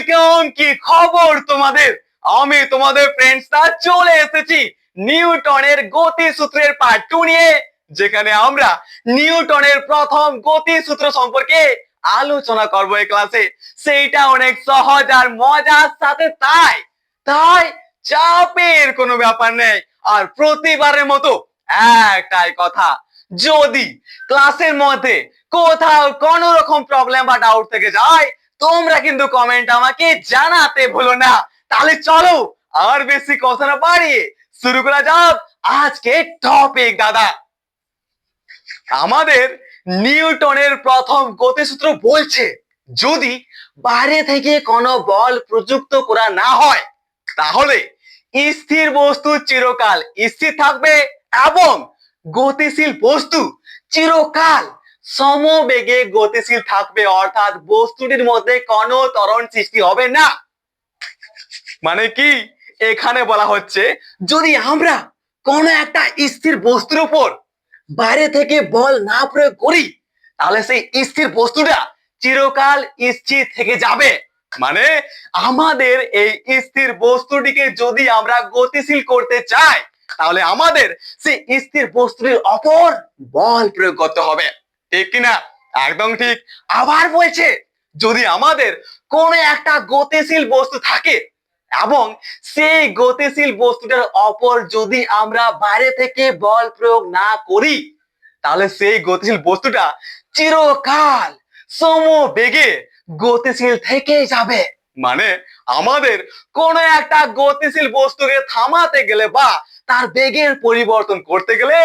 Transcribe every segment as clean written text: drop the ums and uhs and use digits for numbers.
Welcome, কি খবর তোমাদের? আমি তোমাদের ফ্রেন্ডসরা চলে এসেছি নিউটনের গতিসূত্রের পার্ট 2 নিয়ে, যেখানে আমরা নিউটনের প্রথম গতিসূত্র সম্পর্কে আলোচনা করব এই ক্লাসে। সেইটা অনেক সহজ আর মজার সাথে, তাই তাই চাপের কোনো ব্যাপার নেই। আর প্রতিবারের মতো একটাই কথা, যদি ক্লাসের মধ্যে কোথাও কোনো রকম প্রবলেম বা ডাউট থেকে যায়, তোমরা কিন্তু কমেন্ট আমাকে জানাতে ভুলো না। তাহলে চলো আর বেশি কথা না বাড়িয়ে শুরু করা যাক আজকে টপিক। দাদা, আমাদের নিউটনের প্রথম গতিসূত্র বলছে, যদি বাইরে থেকে কোনো বল প্রযুক্ত করা না হয়, তাহলে স্থির বস্তু চিরকাল স্থির থাকবে এবং গতিশীল বস্তু চিরকাল সমবেগে গতিশীল থাকবে। অর্থাৎ বস্তুটির মধ্যে কোনো ত্বরণ সৃষ্টি হবে না। মানে কি এখানে বলা হচ্ছে, যদি আমরা কোনো একটা স্থির বস্তুর উপর বাইরে থেকে বল না প্রয়োগ করি, তাহলে সেই স্থির বস্তুটা চিরকাল স্থির থেকে যাবে। মানে আমাদের এই স্থির বস্তুটিকে যদি আমরা গতিশীল করতে চাই, তাহলে আমাদের সেই স্থির বস্তুটির উপর বল প্রয়োগ করতে হবে। ঠিক কিনা? একদম ঠিক। আবার বলছে, যদি আমাদের কোনো একটা গতিশীল বস্তু থাকে এবং সেই গতিশীল বস্তুটার উপর যদি আমরা বাইরে থেকে বল প্রয়োগ না করি, তাহলে সেই গতিশীল বস্তুটা চিরকাল সমবেগে গতিশীল থেকে যাবে। মানে আমাদের কোনো একটা গতিশীল বস্তুকে থামাতে গেলে বা তার বেগের পরিবর্তন করতে গেলে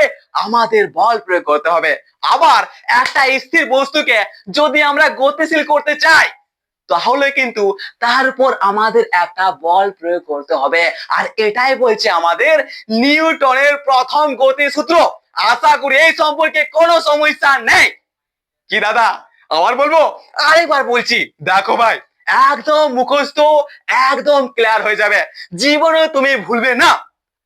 আমাদের বল প্রয়োগ করতে হবে। আবার একটা স্থির বস্তুকে যদি আমরা গতিশীল করতে চাই, তাহলে কিন্তু তার উপর আমাদের একটা বল প্রয়োগ করতে হবে। আর এটাই বলছে আমাদের নিউটনের প্রথম গতিসূত্র। আশা করি এই সম্পর্কে কোনো সমস্যা নেই। কি দাদা, আবার বলবো? আরেকবার বলছি, দেখো ভাই, একদম মুখস্থ, একদম ক্লিয়ার হয়ে যাবে, জীবনে তুমি ভুলবে না,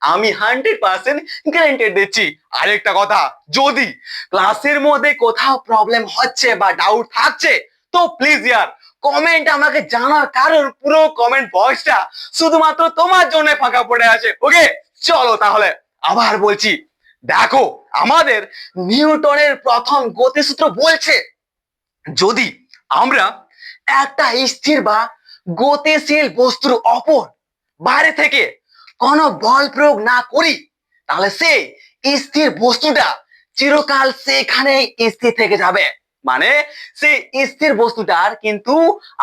আমি 100% গ্যারান্টি দিচ্ছি। আরেকটা কথা, যদি ক্লাসের মধ্যে কোথাও প্রবলেম হচ্ছে বা ডাউট থাকছে, তো প্লিজ ইয়ার কমেন্ট আমাকে জানার, কারণ পুরো কমেন্ট বক্সটা শুধুমাত্র তোমার জন্য ফাঁকা পড়ে আছে। ওকে, চলো তাহলে আবার বলছি, দেখো আমাদের নিউটনের প্রথম গতিসূত্র বলছে, যদি আমরা একটা স্থির বা গতিশীল বস্তুর উপর বাইরে থেকে কোনো বল প্রয়োগ না করি, তাহলে সেই স্থির বস্তুটা চিরকাল সেখানে স্থির থেকে যাবে। মানে সেই স্থির বস্তুটার কিন্তু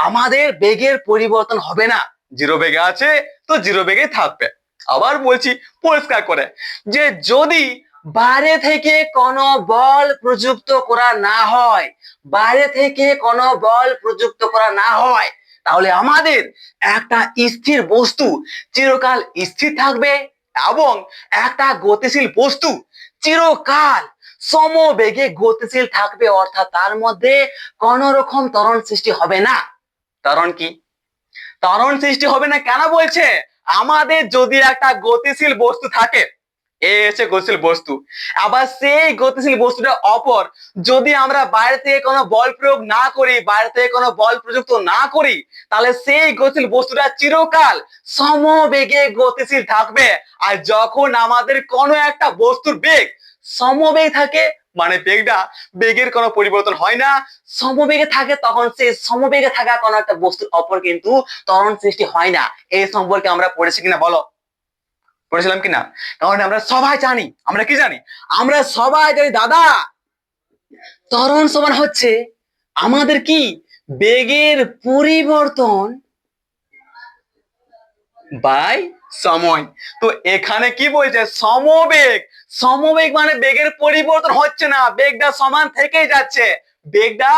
আমাদের বেগের পরিবর্তন হবে না, জিরো বেগে আছে তো জিরো বেগে থাকবে। আবার বলছি পরিষ্কার করে, যে যদি বাইরে থেকে কোনো বল প্রযুক্ত করা না হয়, বাইরে থেকে কোনো বল প্রযুক্ত করা না হয়, তাহলে আমাদের একটা স্থির বস্তু চিরকাল স্থির থাকবে এবং একটা গতিশীল বস্তু চিরকাল সমবেগে গতিশীল থাকবে। অর্থাৎ তার মধ্যে কোন রকম ত্বরণ সৃষ্টি হবে না। ত্বরণ কি? ত্বরণ সৃষ্টি হবে না কেন বলছে? আমাদের যদি একটা গতিশীল বস্তু থাকে, এসে গতিশীল বস্তু, আবার সেই গতিশীল বস্তুটার অপর যদি আমরা বাইরে থেকে কোনো বল প্রয়োগ না করি, বাইরে থেকে কোনো বল প্রযুক্ত না করি, তাহলে সেই গতিশীল বস্তুটা চিরকাল সমবেগে গতিশীল থাকবে। আর যখন আমাদের কোনো একটা বস্তুর বেগ সমবেগ থাকে, মানে বেগের কোনো পরিবর্তন হয় না, সমবেগে থাকে, তখন সেই সমবেগে থাকা কোনো একটা বস্তুর অপর কিন্তু ত্বরণ সৃষ্টি হয় না। এই সম্পর্কে আমরা পড়েছি কিনা বলো? পড়েছিলাম কিনা? কারণ আমরা সবাই জানি, আমরা কি জানি? আমরা সবাই জানি দাদা, ত্বরণ সমান হচ্ছে আমাদের কি বেগের পরিবর্তন বাই সময়। তো এখানে কি বলছে? সমবেগ। সমবেগ মানে বেগের পরিবর্তন হচ্ছে না, বেগটা সমান থেকেই যাচ্ছে, বেগটা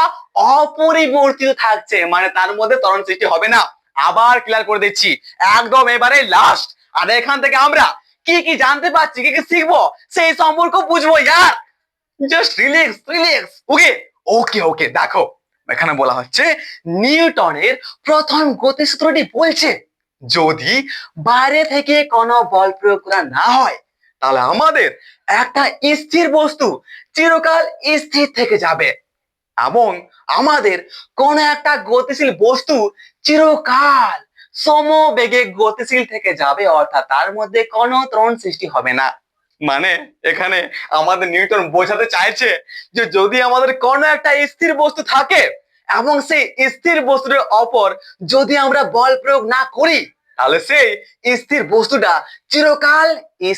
অপরিবর্তিত থাকছে, মানে তার মধ্যে ত্বরণ সৃষ্টি হবে না। আবার ক্লিয়ার করে দিচ্ছি, একদম এবারে লাস্ট। আর এখান থেকে আমরা কি কি জানতে পারছি, কি কি শিখবো, সেই সম্পর্ক বুঝবো। ইয়ার জাস্ট রিল্যাক্স রিল্যাক্স। ওকে ওকে ওকে, দেখো এখানে বলা হচ্ছে নিউটনের প্রথম গতিসূত্রটি বলছে, যদি বাইরে থেকে কোনো বল প্রয়োগ করা না হয়, তাহলে আমাদের একটা স্থির বস্তু চিরকাল স্থির থেকে যাবে। এবং আমাদের কোন একটা গতিশীল বস্তু চিরকাল সমবেগে গতিশীল থেকে যাবে, অর্থাৎ তার মধ্যে কোনো ত্বরণ সৃষ্টি হবে না। মানে এখানে আমাদের নিউটন বোঝাতে চাইছে যে যদি আমাদের কোনো একটা স্থির বস্তু থাকে এবং সেই স্থির বস্তুর উপর যদি আমরা বল প্রয়োগ না করি, তাহলে সেই স্থির বস্তুটা চিরকাল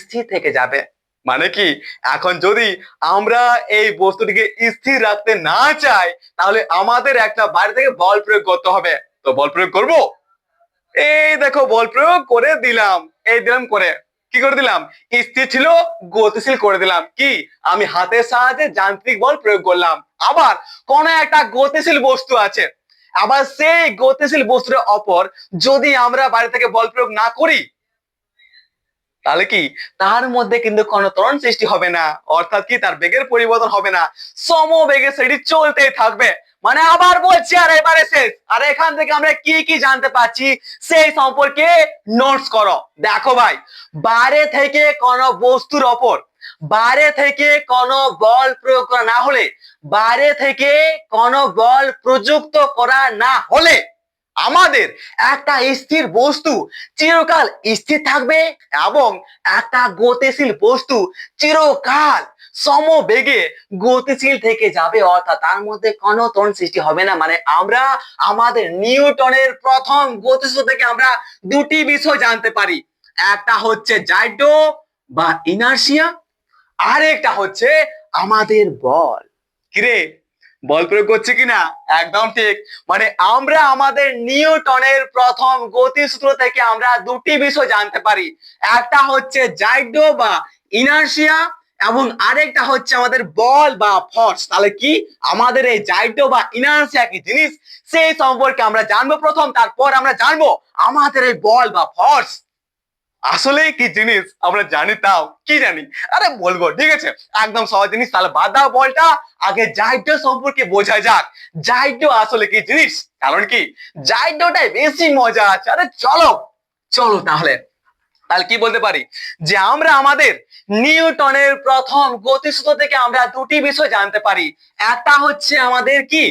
স্থির থেকে যাবে। মানে কি, এখন যদি আমরা এই বস্তুটিকে স্থির রাখতে না চাই, তাহলে আমাদের একটা বাইরে থেকে বল প্রয়োগ করতে হবে। তো বল প্রয়োগ করব, এই দেখো বল প্রয়োগ করে দিলাম, এই দিলাম করে, কি করে দিলাম, স্থির ছিল গতিশীল করে দিলাম। কি, আমি হাতের সাহায্যে যান্ত্রিক বল প্রয়োগ করলাম। আবার কোন একটা গতিশীল বস্তু আছে, আবার সেই গতিশীল বস্তুর উপর যদি আমরা বাইরে থেকে বল প্রয়োগ না করি, তাহলে কি তার মধ্যে কিন্তু কোনো ত্বরণ সৃষ্টি হবে না, অর্থাৎ কি তার বেগের পরিবর্তন হবে না, সমবেগে সেটি চলতেই থাকবে। মানে আবার বলছি, আর এবারে শেষ। আর এখান থেকে আমরা কি কি জানতে পারছি সেই সম্পর্কে নোটস করো। দেখো ভাই, বাইরে থেকে কোনো বস্তুর ওপর বাইরে থেকে কোনো বল প্রয়োগ করা না হলে, বাইরে থেকে কোনো বল প্রযুক্ত করা না হলে আমাদের একটা স্থির বস্তু চিরকাল স্থির থাকবে এবং একটা গতিশীল বস্তু চিরকাল সমবেগে গতিশীল থেকে যাবে, অর্থাৎ তার মধ্যে কোনো ত্বরণ সৃষ্টি হবে না। মানে আমরা আমাদের নিউটনের প্রথম গতিসূত্র থেকে আমরা দুটি বিষয় জানতে পারি, একটা হচ্ছে জাইডো বা ইনার্শিয়া, আরেকটা হচ্ছে আমাদের বল। কিরে, বল প্রয়োগ করছে কিনা? একদম ঠিক। মানে আমরা আমাদের নিউটনের প্রথম গতিসূত্র থেকে আমরা দুটি বিষয় জানতে পারি, একটা হচ্ছে জাইডো বা ইনার্শিয়া এবং আরেকটা হচ্ছে আমাদের বল বা ফোর্স। তাহলে কি আমাদের এই জাইডো বা ইনার্শিয়া কি জিনিস সেই সম্পর্কে আমরা জানবো প্রথম, তারপর আমরা জানবো আমাদের এই বল বা ফোর্স আসলে কি জিনিস আমরা জানি। তাও কি জানি, আরে বলবো, ঠিক আছে, একদম সহজ জিনিস। তাহলে বাদ দাও বলটা, আগে জাইডো সম্পর্কে বোঝা যাক। জাইডো আসলে কি জিনিস, কারণ কি জাইডোটাই বেশি মজা আছে। আরে চলো চলো তাহলে তাহলে কি বলতে পারি যে আমরা আমাদের নিউটনের প্রথম গতিসূত্র থেকে আমরা দুটি বিষয় জানতে পারি, একটা হচ্ছে আমাদের কি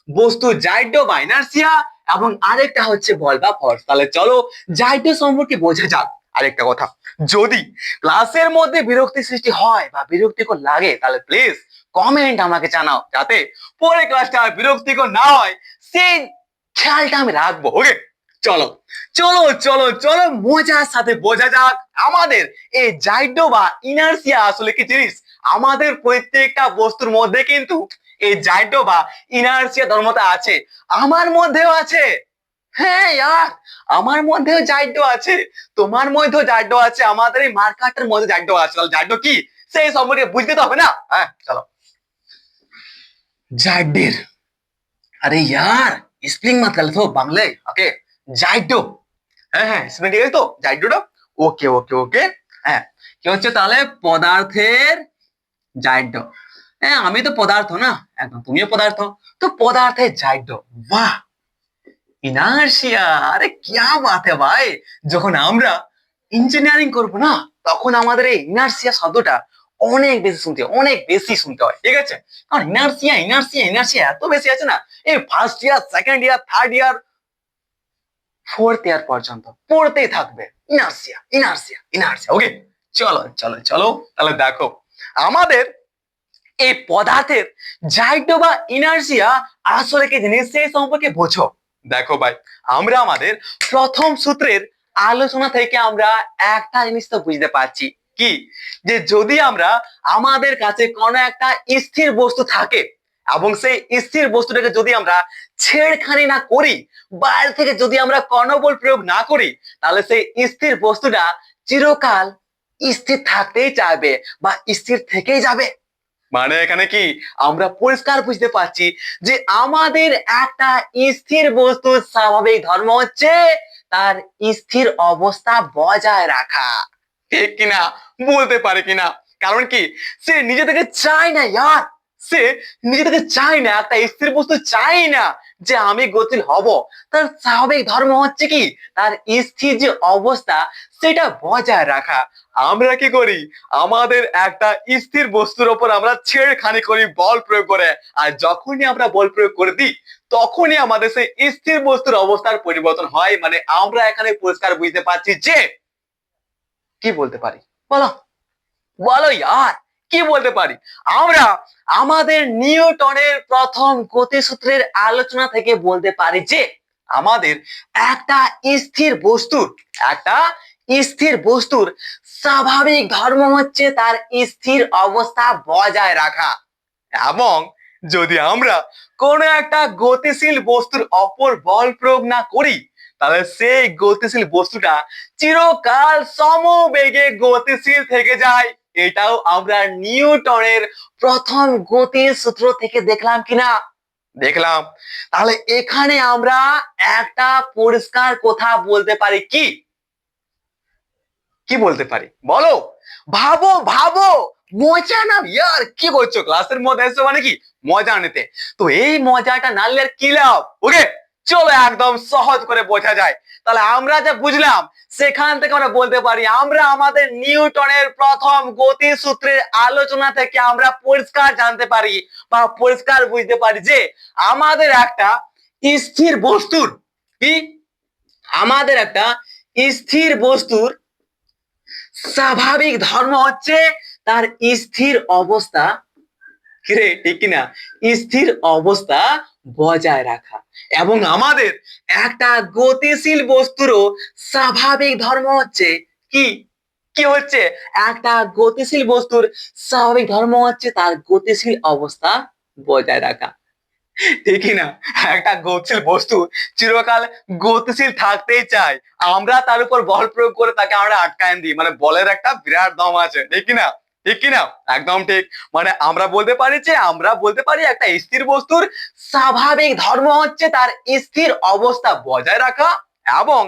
বস্তু জাইডো বা ইনার্সিয়া এবং আরেকটা হচ্ছে বল বা ফোর্স। তাহলে চলো জাইডো সম্পর্কে বোঝা যাক। আরেকটা কথা, যদি ক্লাসের মধ্যে বিরক্তি সৃষ্টি হয় বা বিরক্তিকর লাগে, তাহলে প্লিজ কমেন্ট আমাকে জানাও, যাতে পরে ক্লাসটা বিরক্তিকর না হয় সেই খেয়ালটা আমি রাখবো। ওকে, চলো চলো চলো চলো মজার সাথে বোঝা যাক আমাদের এই জাইডো বা ইনার্সিয়া আসলে কি জিনিস। আমাদের প্রত্যেকটা বস্তুর মধ্যে কিন্তু এই জাইডো বা ইনার্সিয়া ধর্মতা আছে, আমার মধ্যেও আছে। হ্যাঁ ইয়ার, আমার মধ্যেও জাইডো আছে, তোমার মধ্যেও জাইডো আছে, আমাদের এই মার্কারটার মধ্যে জাইডো আছে। তাহলে জাইডো কি সেই সম্পর্কে বুঝতে তো হবে না। হ্যাঁ চলো, জাইডের, अरे यार स्पेलिंग मत गलत हो बांग्ले। ओके, জাইডো, হ্যাঁ হ্যাঁ স্পেলিং ঠিক আছে তো, জাইডোটা। ওকে ওকে ওকে, হ্যাঁ কি হচ্ছে তাহলে, পদার্থের জাইডো। হ্যাঁ আমি তো পদার্থ না, একদম তুমিও পদার্থ, তো পদার্থের জাইডো। বাহ, ইনার্শিয়া, আরে क्या बात है ভাই। যখন আমরা ইঞ্জিনিয়ারিং করব না, তখন আমাদের এই ইনার্শিয়া শব্দটা অনেক বেশি শুনতে হয়, ঠিক আছে। কারণ ইনার্শিয়া ইনার্শিয়া ইনার্শিয়া এত বেশি আছে না, এই first year, second year, third year, fourth year পর্যন্ত পড়তেই থাকবে ইনার্শিয়া ইনার্শিয়া ইনার্শিয়া। ওকে, চলো চলো চলো তাহলে দেখো আমাদের এই পদার্থের জাইডো বা ইনার্শিয়া আসলে কি জিনিস সেই সম্পর্কে বোঝো। দেখো ভাই, আমরা আমাদের প্রথম সূত্রের আলোচনা থেকে আমরা একটা জিনিস তো বুঝতে পারছি, কি যে যদি আমরা আমাদের কাছে কোনো একটা স্থির বস্তু থাকে এবং সেই স্থির বস্তুটাকে যদি আমরা ছেড়খানি না করি, বাইরে থেকে যদি আমরা কোনো বল প্রয়োগ না করি, তাহলে সেই স্থির বস্তুটা চিরকাল স্থির থাকতেই চাইবে বা স্থির থেকেই যাবে। মানে এখানে কি আমরা পরিষ্কার বুঝতে পারছি যে আমাদের একটা স্থির বস্তুর স্বাভাবিক ধর্ম হচ্ছে তার স্থির অবস্থা বজায় রাখা, ঠিক কিনা, বলতে পারে কিনা। কারণ কি সে নিজে থেকে চায় না ইয়ার, সে নিজে থেকে চায় না, একটা স্থির বস্তু চায় না যে আমি গতিশীল হব, তার স্বাভাবিক ধর্ম হচ্ছে কি তার স্থির যে অবস্থা সেটা বজায় রাখা। আমরা কি করি, আমাদের একটা স্থির বস্তুর উপর আমরা ছেড়খানি করি বল প্রয়োগ করে, আর যখনই আমরা বল প্রয়োগ করে দিই তখনই আমাদের সেই স্থির বস্তুর অবস্থার পরিবর্তন হয়। মানে আমরা এখানে পরিষ্কার বুঝতে পারছি যে কি বলতে পারি, বলো বলো ইয়ার, কি বলতে পারি আমরা আমাদের নিউটনের প্রথম গতিসূত্রের আলোচনা থেকে বলতে পারি যে আমাদের একটা একটা স্থির বস্তুর স্বাভাবিক ধর্ম হচ্ছে তার স্থির অবস্থা বজায় রাখা, এবং যদি আমরা কোনো একটা গতিশীল বস্তুর অপর বল প্রয়োগ না করি তাহলে সেই গতিশীল বস্তুটা চিরকাল সমবেগে গতিশীল থেকে যায়। এটাও আমরা নিউটনের প্রথম গতির সূত্র থেকে দেখলাম কিনা, দেখলাম। তাহলে এখানে আমরা একটা পরিষ্কার কথা বলতে পারি, কি কি বলতে পারি বলো, ভাবো ভাবো, মজা না ইয়ার, কি করছো ক্লাসের মধ্যে এসে মানে কি মজা নিতে, তো এই মজাটা না নিলে আর কি লাভ। ওকে চলো একদম সহজ করে বোঝা যায়। তাহলে আমরা যা বুঝলাম সেখান থেকে আমরা বলতে পারি আমরা আমাদের নিউটনের প্রথম গতি সূত্রের আলোচনা থেকে আমরা পরিষ্কার জানতে পারি বা পরিষ্কার বুঝতে পারি যে আমাদের একটা স্থির বস্তুর কি আমাদের একটা স্থির বস্তুর স্বাভাবিক ধর্ম হচ্ছে তার স্থির অবস্থা, কিরে ঠিক কিনা, স্থির অবস্থা বজায় রাখা। এবং আমাদের একটা গতিশীল বস্তুরও স্বাভাবিক ধর্ম হচ্ছে কি, কি হচ্ছে, একটা গতিশীল বস্তুর স্বাভাবিক ধর্ম হচ্ছে তার গতিশীল অবস্থা বজায় রাখা, ঠিকই না। একটা গতিশীল বস্তু চিরকাল গতিশীল থাকতেই চায়, আমরা তার উপর বল প্রয়োগ করে তাকে আমরা আটকায় দিই, মানে বলের একটা বিরাট দম আছে, ঠিক কিনা, ঠিক কিনা, একদম ঠিক। মানে আমরা বলতে পারি যে আমরা বলতে পারি একটা স্থির বস্তুর স্বাভাবিক ধর্ম হচ্ছে তার স্থির অবস্থা বজায় রাখা, এবং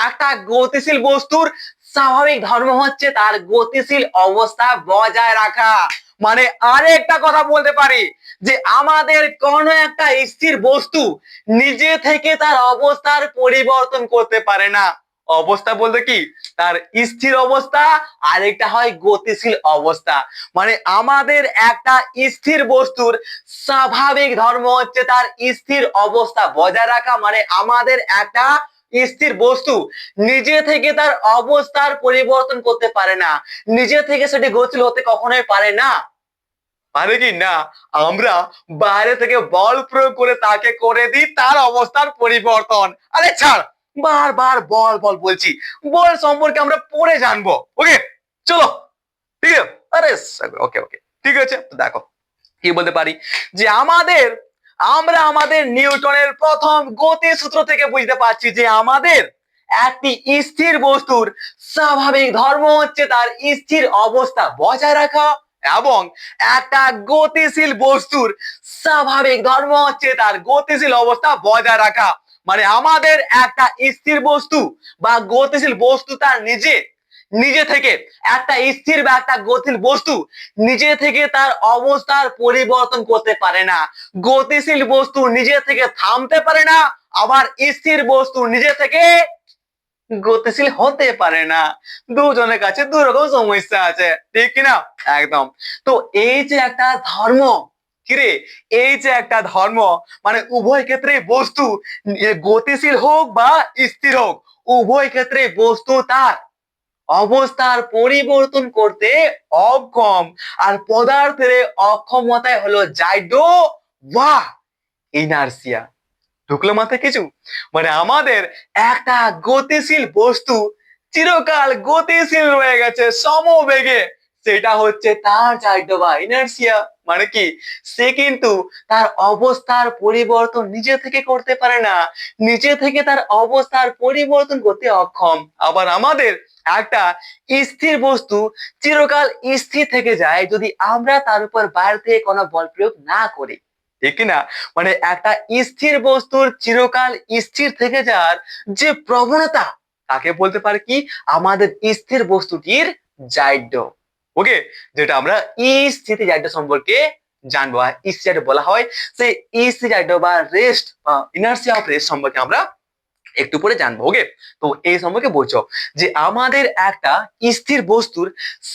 একটা গতিশীল বস্তুর স্বাভাবিক ধর্ম হচ্ছে তার গতিশীল অবস্থা বজায় রাখা। মানে আরেকটা কথা বলতে পারি যে আমাদের কোন একটা স্থির বস্তু নিজে থেকে তার অবস্থার পরিবর্তন করতে পারে না। অবস্থা বলতে কি তার স্থির অবস্থা, আরেকটা হয় গতিশীল অবস্থা। মানে আমাদের একটা স্থির বস্তুর স্বাভাবিক ধর্ম হচ্ছে তার স্থির অবস্থা বজায় রাখা, মানে আমাদের একটা স্থির বস্তু নিজে থেকে তার অবস্থার পরিবর্তন করতে পারে না, নিজে থেকে সেটি গতিশীল হতে কখনোই পারে না, পারে কি না। আমরা বাইরে থেকে বল প্রয়োগ করে তাকে করে দিই তার অবস্থার পরিবর্তন। আরে ছাড়, বারবার বল বল বলছি, বল সম্পর্কে আমরা পরে জানবো। ওকে চলো, ঠিক আছে, আরে ওকে ওকে ঠিক আছে। দেখো কি বলতে পারি যে আমরা আমাদের নিউটনের প্রথম গতি সূত্র থেকে বুঝতে পারছি যে আমাদের একটি স্থির বস্তুর স্বাভাবিক ধর্ম হচ্ছে তার স্থির অবস্থা বজায় রাখা, এবং একটা গতিশীল বস্তুর স্বাভাবিক ধর্ম হচ্ছে তার গতিশীল অবস্থা বজায় রাখা। মানে আমাদের একটা স্থির বস্তু বা গতিশীল বস্তু তার নিজে থেকে একটা স্থির বা একটা গতিশীল বস্তু নিজে থেকে তার অবস্থার পরিবর্তন করতে পারে না। গতিশীল বস্তু নিজে থেকে থামতে পারে না, আবার স্থির বস্তু নিজে থেকে গতিশীল হতে পারে না। দুজনের কাছে দুই রকম সমস্যা আছে, ঠিক কিনা, একদম। তো এই যে একটা ধর্ম, কিরে এই যে একটা ধর্ম, মানে উভয় ক্ষেত্রে বস্তু গতিশীল হোক বা স্থির হোক, উভয় ক্ষেত্রে বস্তু তার অবস্থার পরিবর্তন করতে অক্ষম, আর পদার্থের অক্ষমতায় হলো জাইডো বা ইনার্সিয়া। ঢুকলো মাথায় কিছু? মানে আমাদের একটা গতিশীল বস্তু চিরকাল গতিশীল রয়ে গেছে সমবেগে, সেটা হচ্ছে তার জাইডো বা ইনার্সিয়া। মানে কি সে কিন্তু তার অবস্থার পরিবর্তন নিজে থেকে করতে পারে না, নিজে থেকে তার অবস্থার পরিবর্তন করতে অক্ষম। আবার আমাদের একটা স্থির বস্তু চিরকাল স্থির থেকে যায় যদি আমরা তার উপর বাইরে থেকে কোনো বল প্রয়োগ না করি, ঠিক না। মানে একটা স্থির বস্তুর চিরকাল স্থির থেকে যাওয়ার যে প্রবণতা তাকে বলতে পারে কি আমাদের স্থির বস্তুটির জাইডো। ওকে, যেটা আমরা স্থিতি জাইডো সম্পর্কে জানবো। আর স্থির জাইডো বলা হয় সেই স্থির জাইডো বা রেস্ট বা ইনার্সিয়া অফ রেস্ট সম্পর্কে আমরা একটু পরে জানবো। ওকে, তো এই সম্পর্কে বোঝো যে আমাদের একটা স্থির বস্তুর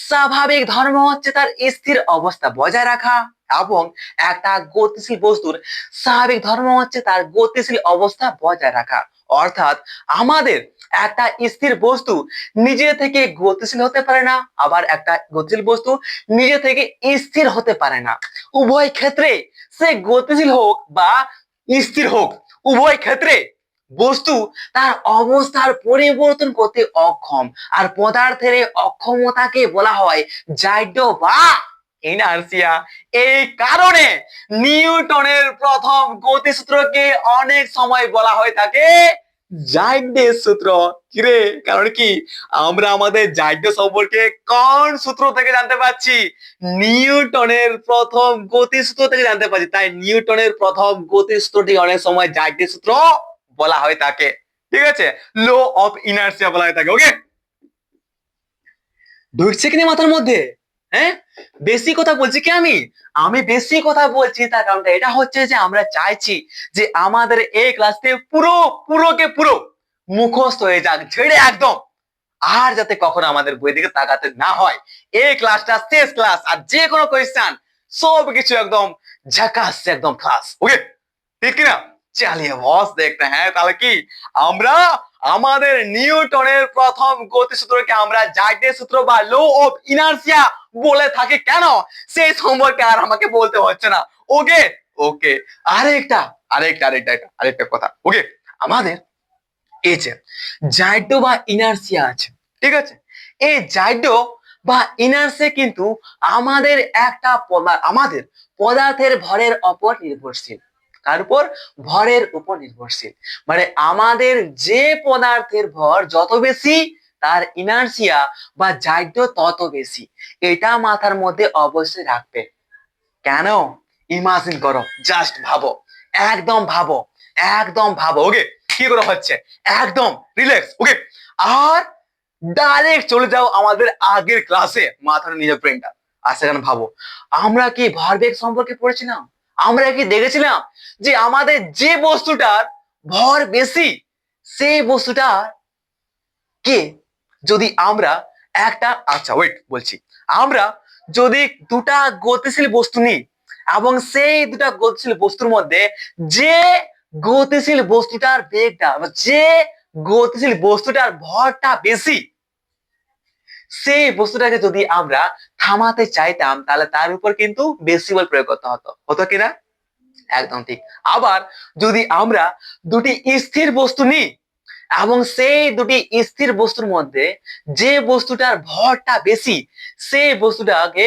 স্বাভাবিক ধর্ম হচ্ছে তার স্থির অবস্থা বজায় রাখা, এবং একটা গতিশীল বস্তুর স্বাভাবিক ধর্ম হচ্ছে তার গতিশীল অবস্থা বজায় রাখা। অর্থাৎ আমাদের একটা স্থির বস্তু নিজে থেকে গতিশীল হতে পারে না, আবার একটা গতিশীল বস্তু নিজে থেকে স্থির হতে পারে না। উভয় ক্ষেত্রে সে গতিশীল হোক বা স্থির হোক, উভয় ক্ষেত্রে বস্তু তার অবস্থার পরিবর্তন করতে অক্ষম। আর পদার্থের এই অক্ষমতাকে বলা হয় জাইডো বা ইনার্সিয়া। এই কারণে নিউটনের প্রথম গতিসূত্রকে অনেক সময় বলা হয়ে থাকে জাইডের সূত্র। কিরে, কারণ কি আমরা আমাদের জাইডো সম্পর্কে কোন সূত্র থেকে জানতে পারছি? নিউটনের প্রথম গতিসূত্র থেকে জানতে পারছি। তাই নিউটনের প্রথম গতিসূত্রটি অনেক সময় জাইডের সূত্র বলা হয় তাকে। ঠিক আছে, লো অফ ইনার্সিয়া বলা হয় তাকে। ওকে, ঢুকছে কিনা মাথার মধ্যে? হ্যাঁ, বেশি কথা বলছি কি আমি বেশি কথা বলছি তার কারণটা এটা হচ্ছে যে আমরা চাইছি যে আমাদের এই ক্লাসে পুরো মুখস্থ হয়ে যাক ছেড়ে একদম, আর যাতে কখনো আমাদের বই দিকে তাকাতে না হয়। এই ক্লাসটা শেষ ক্লাস, আর যে কোনো কোয়েশ্চেন সব কিছু একদম ঝাকাস একদম ক্লাস। ওকে, ঠিক কিনা? চালিয়ে বস দেখতে। হ্যাঁ, তাহলে কি আমরা আমাদের নিউটনের প্রথম গতিসূত্রকে আমরা জাইডের সূত্র বা লো অফ ইনার্সিয়া বলে থাকি কেন সেই সম্পর্কে আর আমাকে বলতে হচ্ছে না। ওকে ওকে, আরেকটা আরেকটা আরেকটা আরেকটা কথা। ওকে, আমাদের এই যে জাইডো বা ইনার্সিয়া আছে, ঠিক আছে, এই জাইডো বা ইনার্সিয়া কিন্তু আমাদের একটা আমাদের পদার্থের ভরের উপর নির্ভরশীল। কার উপর? ভরের উপর নির্ভরশীল। মানে আমাদের যে পদার্থের ভর যত বেশি তার ইনার্সিয়া বা জাইডো তত বেশি। এটা মাথার মধ্যে অবশ্যই রাখবে। কেন? ইমাজিন করো, জাস্ট ভাবো, একদম ভাবো, একদম ভাবো। ওকে, কি করে হচ্ছে, একদম রিল্যাক্স। ওকে, আর ডাইরেক্ট চলে যাও আমাদের আগের ক্লাসে, মাথার নিজের ব্রেনটা। আর সেখানে ভাবো আমরা কি ভরবেগ সম্পর্কে পড়েছিলাম? আমরা কি দেখেছিলাম যে আমাদের যে বস্তুটার ভর বেশি সেই বস্তুটা কে? যদি আমরা একটা, আচ্ছা ওয়েট বলছি, আমরা যদি দুটা গতিশীল বস্তু নিই এবং সেই দুটা গতিশীল বস্তুর মধ্যে যে গতিশীল বস্তুটার বেগটা, যে গতিশীল বস্তুটার ভরটা বেশি, সেই বস্তুটাকে যদি আমরা থামাতে চাইতাম তাহলে তার উপর কিন্তু বেশি বল প্রয়োগ করতে হতো। হতো কিনা? একদম ঠিক। আবার যদি আমরা দুটি স্থির বস্তু নিই এবং সেই দুটি স্থির বস্তুর মধ্যে যে বস্তুটার ভরটা বেশি সেই বস্তুটাকে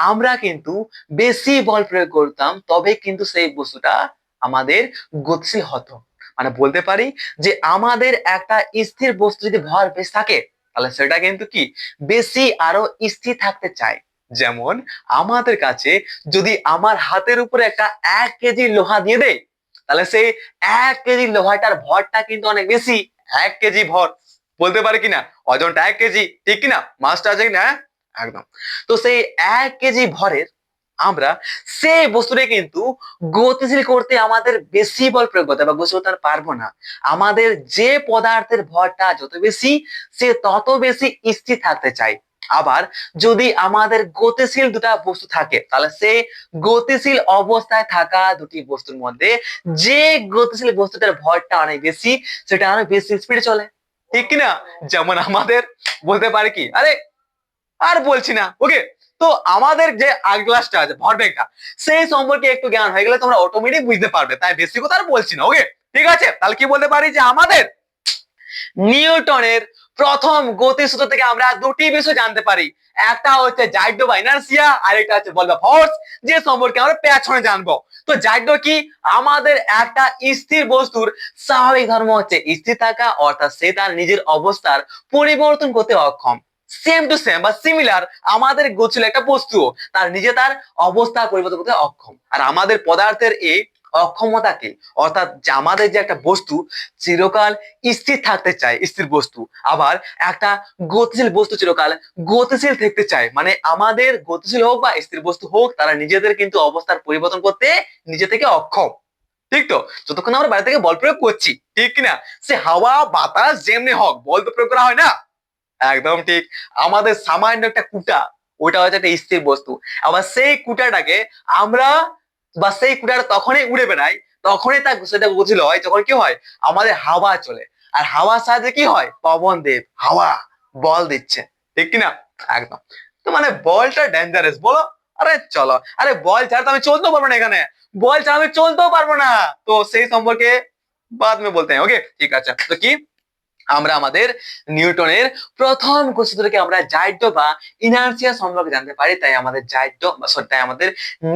আমরা কিন্তু বেশি বল প্রয়োগ করতাম, তবে কিন্তু সেই বস্তুটা আমাদের গতিশীল হতো। মানে বলতে পারি যে আমাদের একটা স্থির বস্তু যদি ভর বেশি থাকে তাহলে সেটা কিন্তু কি বেশি আরো স্থির থাকতে চায়। যেমন আমাদের কাছে যদি আমার হাতের উপরে একটা 1 কেজি লোহা দিয়ে দেয় তাহলে সেই 1 কেজি লোহাটার ভরটা কিন্তু অনেক বেশি। 1 কেজি ভর, বলতে পারে কিনা ওজনটা 1 কেজি, ঠিক কিনা? মাছটা আছে কিনা? একদম। তো সেই 1 কেজি ভরের আমরা সেই বস্তুটা কিন্তু গতিশীল করতে আমাদের বেশি বল প্রয়োগ করতে বা গতিশীল করতে পারবো না। আমাদের যে পদার্থের ভরটা যত বেশি সে তত বেশি স্থির থাকতে চায়। আবার যদি আমাদের গতিশীল দুটা বস্তু থাকে তাহলে সেই গতিশীল অবস্থায় থাকা দুটি বস্তুর মধ্যে যে গতিশীল বস্তুটার ভরটা অনেক বেশি সেটা অনেক বেশি স্পিডে চলে, ঠিক কিনা? যেমন আমাদের বলতে পারে কি, আরে আর বলছি না। ওকে, তো আমাদের যে আগের ক্লাসটা আছে ভরবেগটা সেই সম্পর্কে একটু জ্ঞান হয়ে গেলে তোমরা অটোমেটিক বুঝতে পারবে, তাই বেশি কথা আর বলছি না। ওকে, ঠিক আছে, তাহলে কি বলতে পারি যে আমাদের নিউটনের প্রথম গতিসূত্র থেকে আমরা দুটি বিষয় জানতে পারি। একটা হচ্ছে জাইডো বা ইনার্সিয়া, আর একটা হচ্ছে বল বা ফোর্স, যে সম্পর্কে আমরা পেছনে জানবো। তো জাইডো কি? আমাদের একটা স্থির বস্তুর স্বাভাবিক ধর্ম হচ্ছে স্থির থাকা, অর্থাৎ সে তার নিজের অবস্থার পরিবর্তন করতে অক্ষম। সেম টু সেম বা সিমিলার আমাদের গতিশীল একটা বস্তু তার নিজে তার অবস্থা পরিবর্তন করতে অক্ষম। আর আমাদের পদার্থের এই অক্ষমতাকে, অর্থাৎ আমাদের যে একটা বস্তু চিরকাল স্থির থাকতে চায়, স্থির বস্তু, আবার একটা গতিশীল বস্তু চিরকাল গতিশীল থাকতে চায়, মানে আমাদের গতিশীল হোক বা স্থির বস্তু হোক, তারা নিজেদের কিন্তু অবস্থার পরিবর্তন করতে নিজে থেকে অক্ষম। ঠিক তো? যতক্ষণ আমরা বাইরে থেকে বল প্রয়োগ করছি, ঠিক কিনা? সে হাওয়া বাতাস যেমনি হোক, বল তো প্রয়োগ করা হয় না। একদম ঠিক। আমাদের সামান্য একটা কুটা, ওটা হচ্ছে একটা স্থির বস্তু। আবার সেই কুটাটাকে আমরা, বা সেই কুটাটা তখনই উড়ে বেড়ায়, তখনই সেটা গতিশীল হয় যখন কি হয়, আমাদের হাওয়া চলে। আর হাওয়ার সাহায্যে কি হয়, পবন দেব হাওয়া বল দিচ্ছে, ঠিক কিনা? একদম। তো মানে বলটা ডেঞ্জারাস, বলো। আরে চলো, আরে বল ছাড়া তো আমি চলতেও পারবো না এখানে, বল ছাড়া আমি চলতেও পারবো না। তো সেই সম্পর্কে বাদ মে বলতে हैं, ওকে? ঠিক আছে, তো কি আমরা আমাদের নিউটনের প্রথম সূত্রকে আমরা জাইড্য বা ইনার্সিয়া সম্পর্কে জানতে পারি, তাই আমাদের তাই আমাদের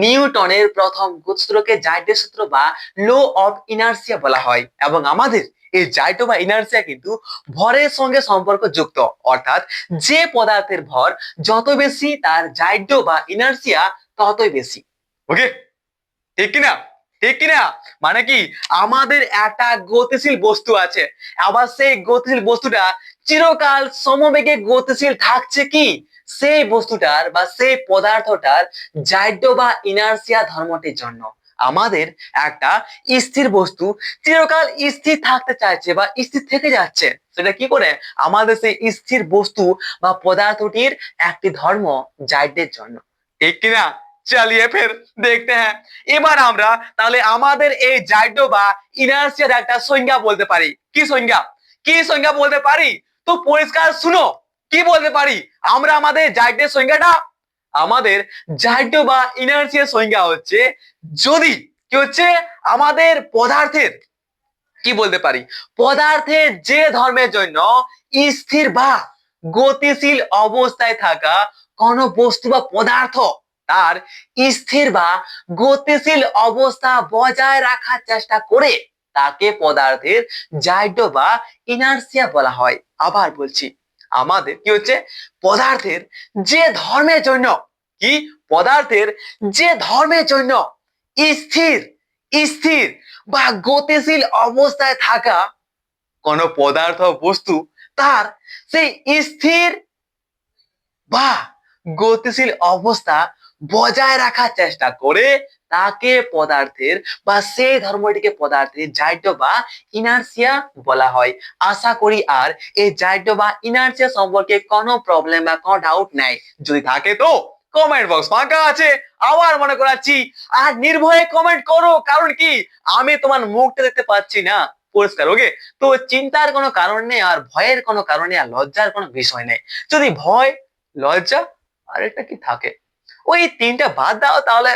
নিউটনের প্রথম সূত্রকে জাইড্য সূত্র বা ল অফ ইনার্সিয়া বলা হয়। এবং আমাদের এই জাইড্য বা ইনার্সিয়া কিন্তু ভরের সঙ্গে সম্পর্কযুক্ত, অর্থাৎ যে পদার্থের ভর যত বেশি তার জাইড্য বা ইনার্সিয়া ততই বেশি। ওকে, ঠিক কিনা? ঠিক কিনা? মানে কি, আমাদের একটা গতিশীল বস্তু আছে, আবার সেই গতিশীল বস্তুটা চিরকাল সমবেগে গতিশীল থাকছে কি, সেই বস্তুটার বা সেই পদার্থটার জাইড্য বা ইনার্সিয়া ধর্মটির জন্য। আমাদের একটা স্থির বস্তু চিরকাল স্থির থাকতে চাইছে বা স্থির থেকে যাচ্ছে, সেটা কি করে, আমাদের সেই স্থির বস্তু বা পদার্থটির একটি ধর্ম জাইড্যের জন্য। ঠিক কিনা? চালিয়ে ফের দেখতে হ্যাঁ। এবার আমরা তাহলে আমাদের এই জাইড্য বা ইনার্সিয়ার একটা সংজ্ঞা বলতে পারি। কি সংজ্ঞা? কি সংজ্ঞা বলতে পারি? তো পরিষ্কার শুনো, কি বলতে পারি আমরা আমাদের জাইড্যের সংজ্ঞাটা? আমাদের জাইড্য বা ইনার্সিয়ার সংজ্ঞা হচ্ছে, যদি কি হচ্ছে, আমাদের পদার্থের, কি বলতে পারি, পদার্থের যে ধর্মের জন্য স্থির বা গতিশীল অবস্থায় থাকা কোন বস্তু বা পদার্থ তার স্থির বা গতিশীল অবস্থা বজায় রাখার চেষ্টা করে, তাকে পদার্থের জাইড্য বা ইনার্সিয়া বলা হয়। আবার বলছি, আমাদের কি হচ্ছে, পদার্থের যে ধর্মের জন্য, কি, পদার্থের যে ধর্মের জন্য স্থির স্থির বা গতিশীল অবস্থায় থাকা কোন পদার্থ বস্তু তার সেই স্থির বা গতিশীল অবস্থা বজায় রাখার চেষ্টা করে, তাকে পদার্থের বা সেই ধর্মটিকে পদার্থের জাইড্য বা ইনার্সিয়া বলা হয়। আশা করি আর এই জাইড্য বা ইনার্সিয়া সম্পর্কে কোনো প্রবলেম বা কোনো ডাউট নাই। যদি থাকে তো কমেন্ট বক্স ফাঁকা আছে, আবার মনে করাচ্ছি, আর নির্ভয়ে কমেন্ট করো, কারণ কি, আমি তোমার মুখটা দেখতে পাচ্ছি না পরিষ্কার। ওকে, তো চিন্তার কোনো কারণ নেই, আর ভয়ের কোনো কারণ নেই, আর লজ্জার কোনো বিষয় নেই। যদি ভয়, লজ্জা আর একটা কি থাকে, ওই তিনটা বাদ দাও, তাহলে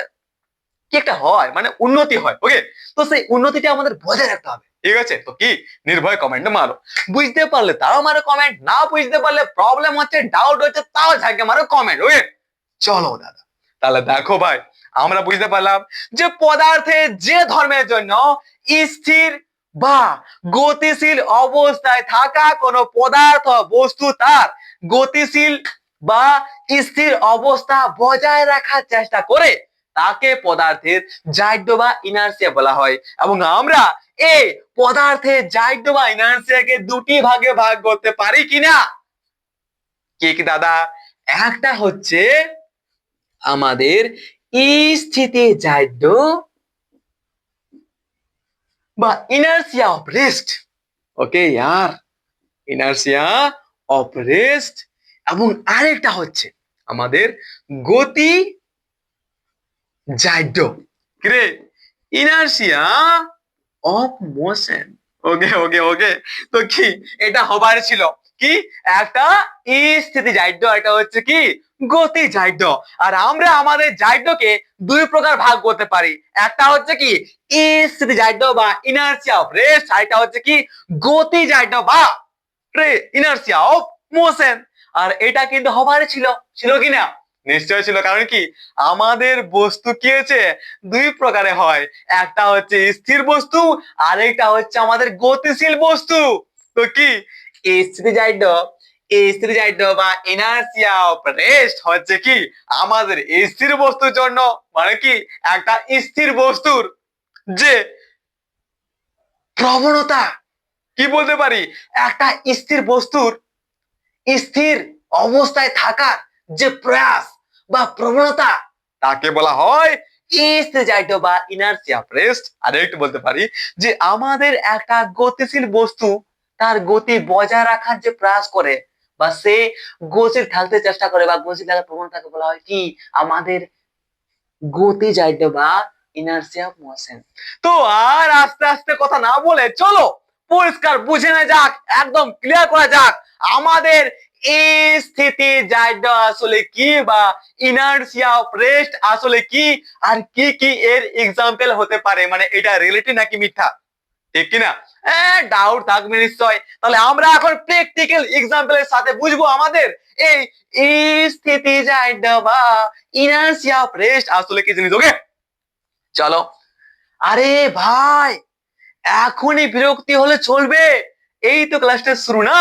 কি একটা হয়, মানে উন্নতি হয়। ওকে, তো সেই উন্নতিটা আমাদের বজায় রাখতে হবে। ঠিক আছে, তো কি, নির্ভয় কমেন্ট মারো, বুঝতে পারলে তাও মারো কমেন্ট, না বুঝতে পারলে, প্রবলেম হচ্ছে, ডাউট হচ্ছে, তাও ঝাঁকে মারো কমেন্ট। ওকে, চলো দাদা, তাহলে দেখো ভাই, আমরা বুঝতে পারলাম যে পদার্থের যে ধর্মের জন্য স্থির বা গতিশীল অবস্থায় থাকা কোন পদার্থ বস্তু তার গতিশীল বা স্থির অবস্থা বজায় রাখার চেষ্টা করে, তাকে পদার্থের জাইড্য বা ইনার্সিয়া বলা হয়। এবং আমরা এই পদার্থের জাইড্য বা ইনার্সিয়াকে দুটি ভাগে ভাগ করতে পারি কিনা? কি কি দাদা? একটা হচ্ছে আমাদের স্থিতি জাইড্য বা ইনার্সিয়া অফ রেস্ট। ওকে यार, ইনার্সিয়া অফ রেস্ট। এবং আরেকটা হচ্ছে আমাদের গতি জাইড্য, কিরে, inertia of motion. Okay okay ওকে, তো কি, এটা হবার ছিল কি, একটা স্থিতি জাইড্য, এটা হচ্ছে কি, গতি জাইড্য। আর আমরা আমাদের জাইড্যকে দুই প্রকার ভাগ করতে পারি, একটা হচ্ছে কি স্থিতি জাইড্য বা ইনার্সিয়া অফ রেস্ট, আর এটা হচ্ছে কি গতি জাইড্য বা ইনার্সিয়া অফ মোশন। আর এটা কিন্তু হবার ছিল, ছিল কিনা? নিশ্চয় ছিল, কারণ কি, আমাদের বস্তু কি হয়েছে, দুই প্রকারে হয়, একটা হচ্ছে স্থির বস্তু, আর একটা হচ্ছে আমাদের গতিশীল বস্তু। তো কি, স্থিতিজাইড্য বা ইনার্সিয়া অফ রেস্ট হচ্ছে কি আমাদের স্থির বস্তুর জন্য, মানে কি, একটা স্থির বস্তুর যে প্রবণতা, কি বলতে পারি, একটা স্থির বস্তুর স্থির অবস্থায় থাকার যে প্রয়াস বা প্রবণতা তাকে বলা হয় স্থিতিজাড্য বা ইনার্সিয়া অফ রেস্ট। আর একটু বলতে পারি যে আমাদের একটা গতিশীল বস্তু তার গতি বজায় রাখার যে প্রয়াস করে বা সে গতিশীল থাকতে চেষ্টা করে বা গতিশীল থাকার প্রবণতাকে বলা হয় কি আমাদের গতিজাড্য বা ইনার্সিয়া অফ মোশন। তো আর আস্তে আস্তে কথা না বলে চলো পরিষ্কার বুঝে না যাক, একদম ক্লিয়ার করা যাক আমাদের এই স্থিতিজাড্য আসলে কি বা ইনার্সিয়া অফ রেস্ট আসলে কি, আর কি কি এর এক্সাম্পল হতে পারে, মানে এটা রিয়েলিটি নাকি মিথ্যা, ঠিক কিনা? ডাউট থাকবে নিশ্চয়। তাহলে আমরা এখন প্র্যাকটিক্যাল এক্সাম্পলের সাথে বুঝবো আমাদের এই স্থিতিজাড্য বা ইনার্সিয়া অফ রেস্ট আসলে কি জিনিস। ওকে চলো। আরে ভাই এখনই বিরক্তি হলে চলবে? এই তো ক্লাসটা শুরু না।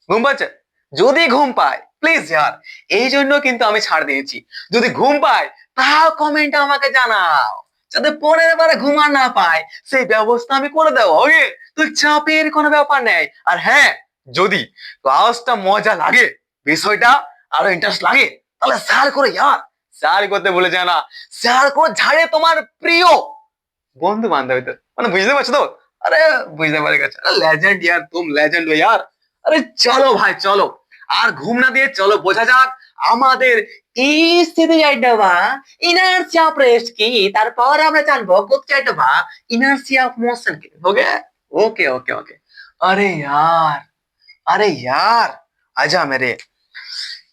ঘুম পাচ্ছে? যদি ঘুম পায় প্লিজ यार, এই জন্য কিন্তু আমি ছাড় দিয়েছি। যদি ঘুম পায় তাও কমেন্টে আমাকে জানাও, যাতে পরের বারে ঘুম আর না পায় সেই ব্যবস্থা আমি করে দেবো। ওকে, তো চাপের কোনো ব্যাপার নেই। আর হ্যাঁ, যদি ক্লাসটা মজা লাগে, বিষয়টা আরো ইন্টারেস্ট লাগে, তাহলে শেয়ার করে यार, শেয়ার করতে ভুলে যায় না। শেয়ার করে ঝাড়ে তোমার প্রিয় বন্ধু বান্ধবীদের, মানে বুঝতে পারছো তো? আরে বুঝতে পারে গেছে, লেজেন্ড यार, तुम लेजेंड हो यार। আরে চলো ভাই চলো, আর ঘুম না দিয়ে চলো বোঝা যাক আমাদের এই স্থিতিজাড্য বা ইনার্সিয়া অফ রেস্ট কি, তারপর আমরা জানবো গতিজাড্য বা ইনার্সিয়া অফ মোশন কি। ওকে ওকে ওকে ওকে। আরে यार, আরে यार আজা মেরে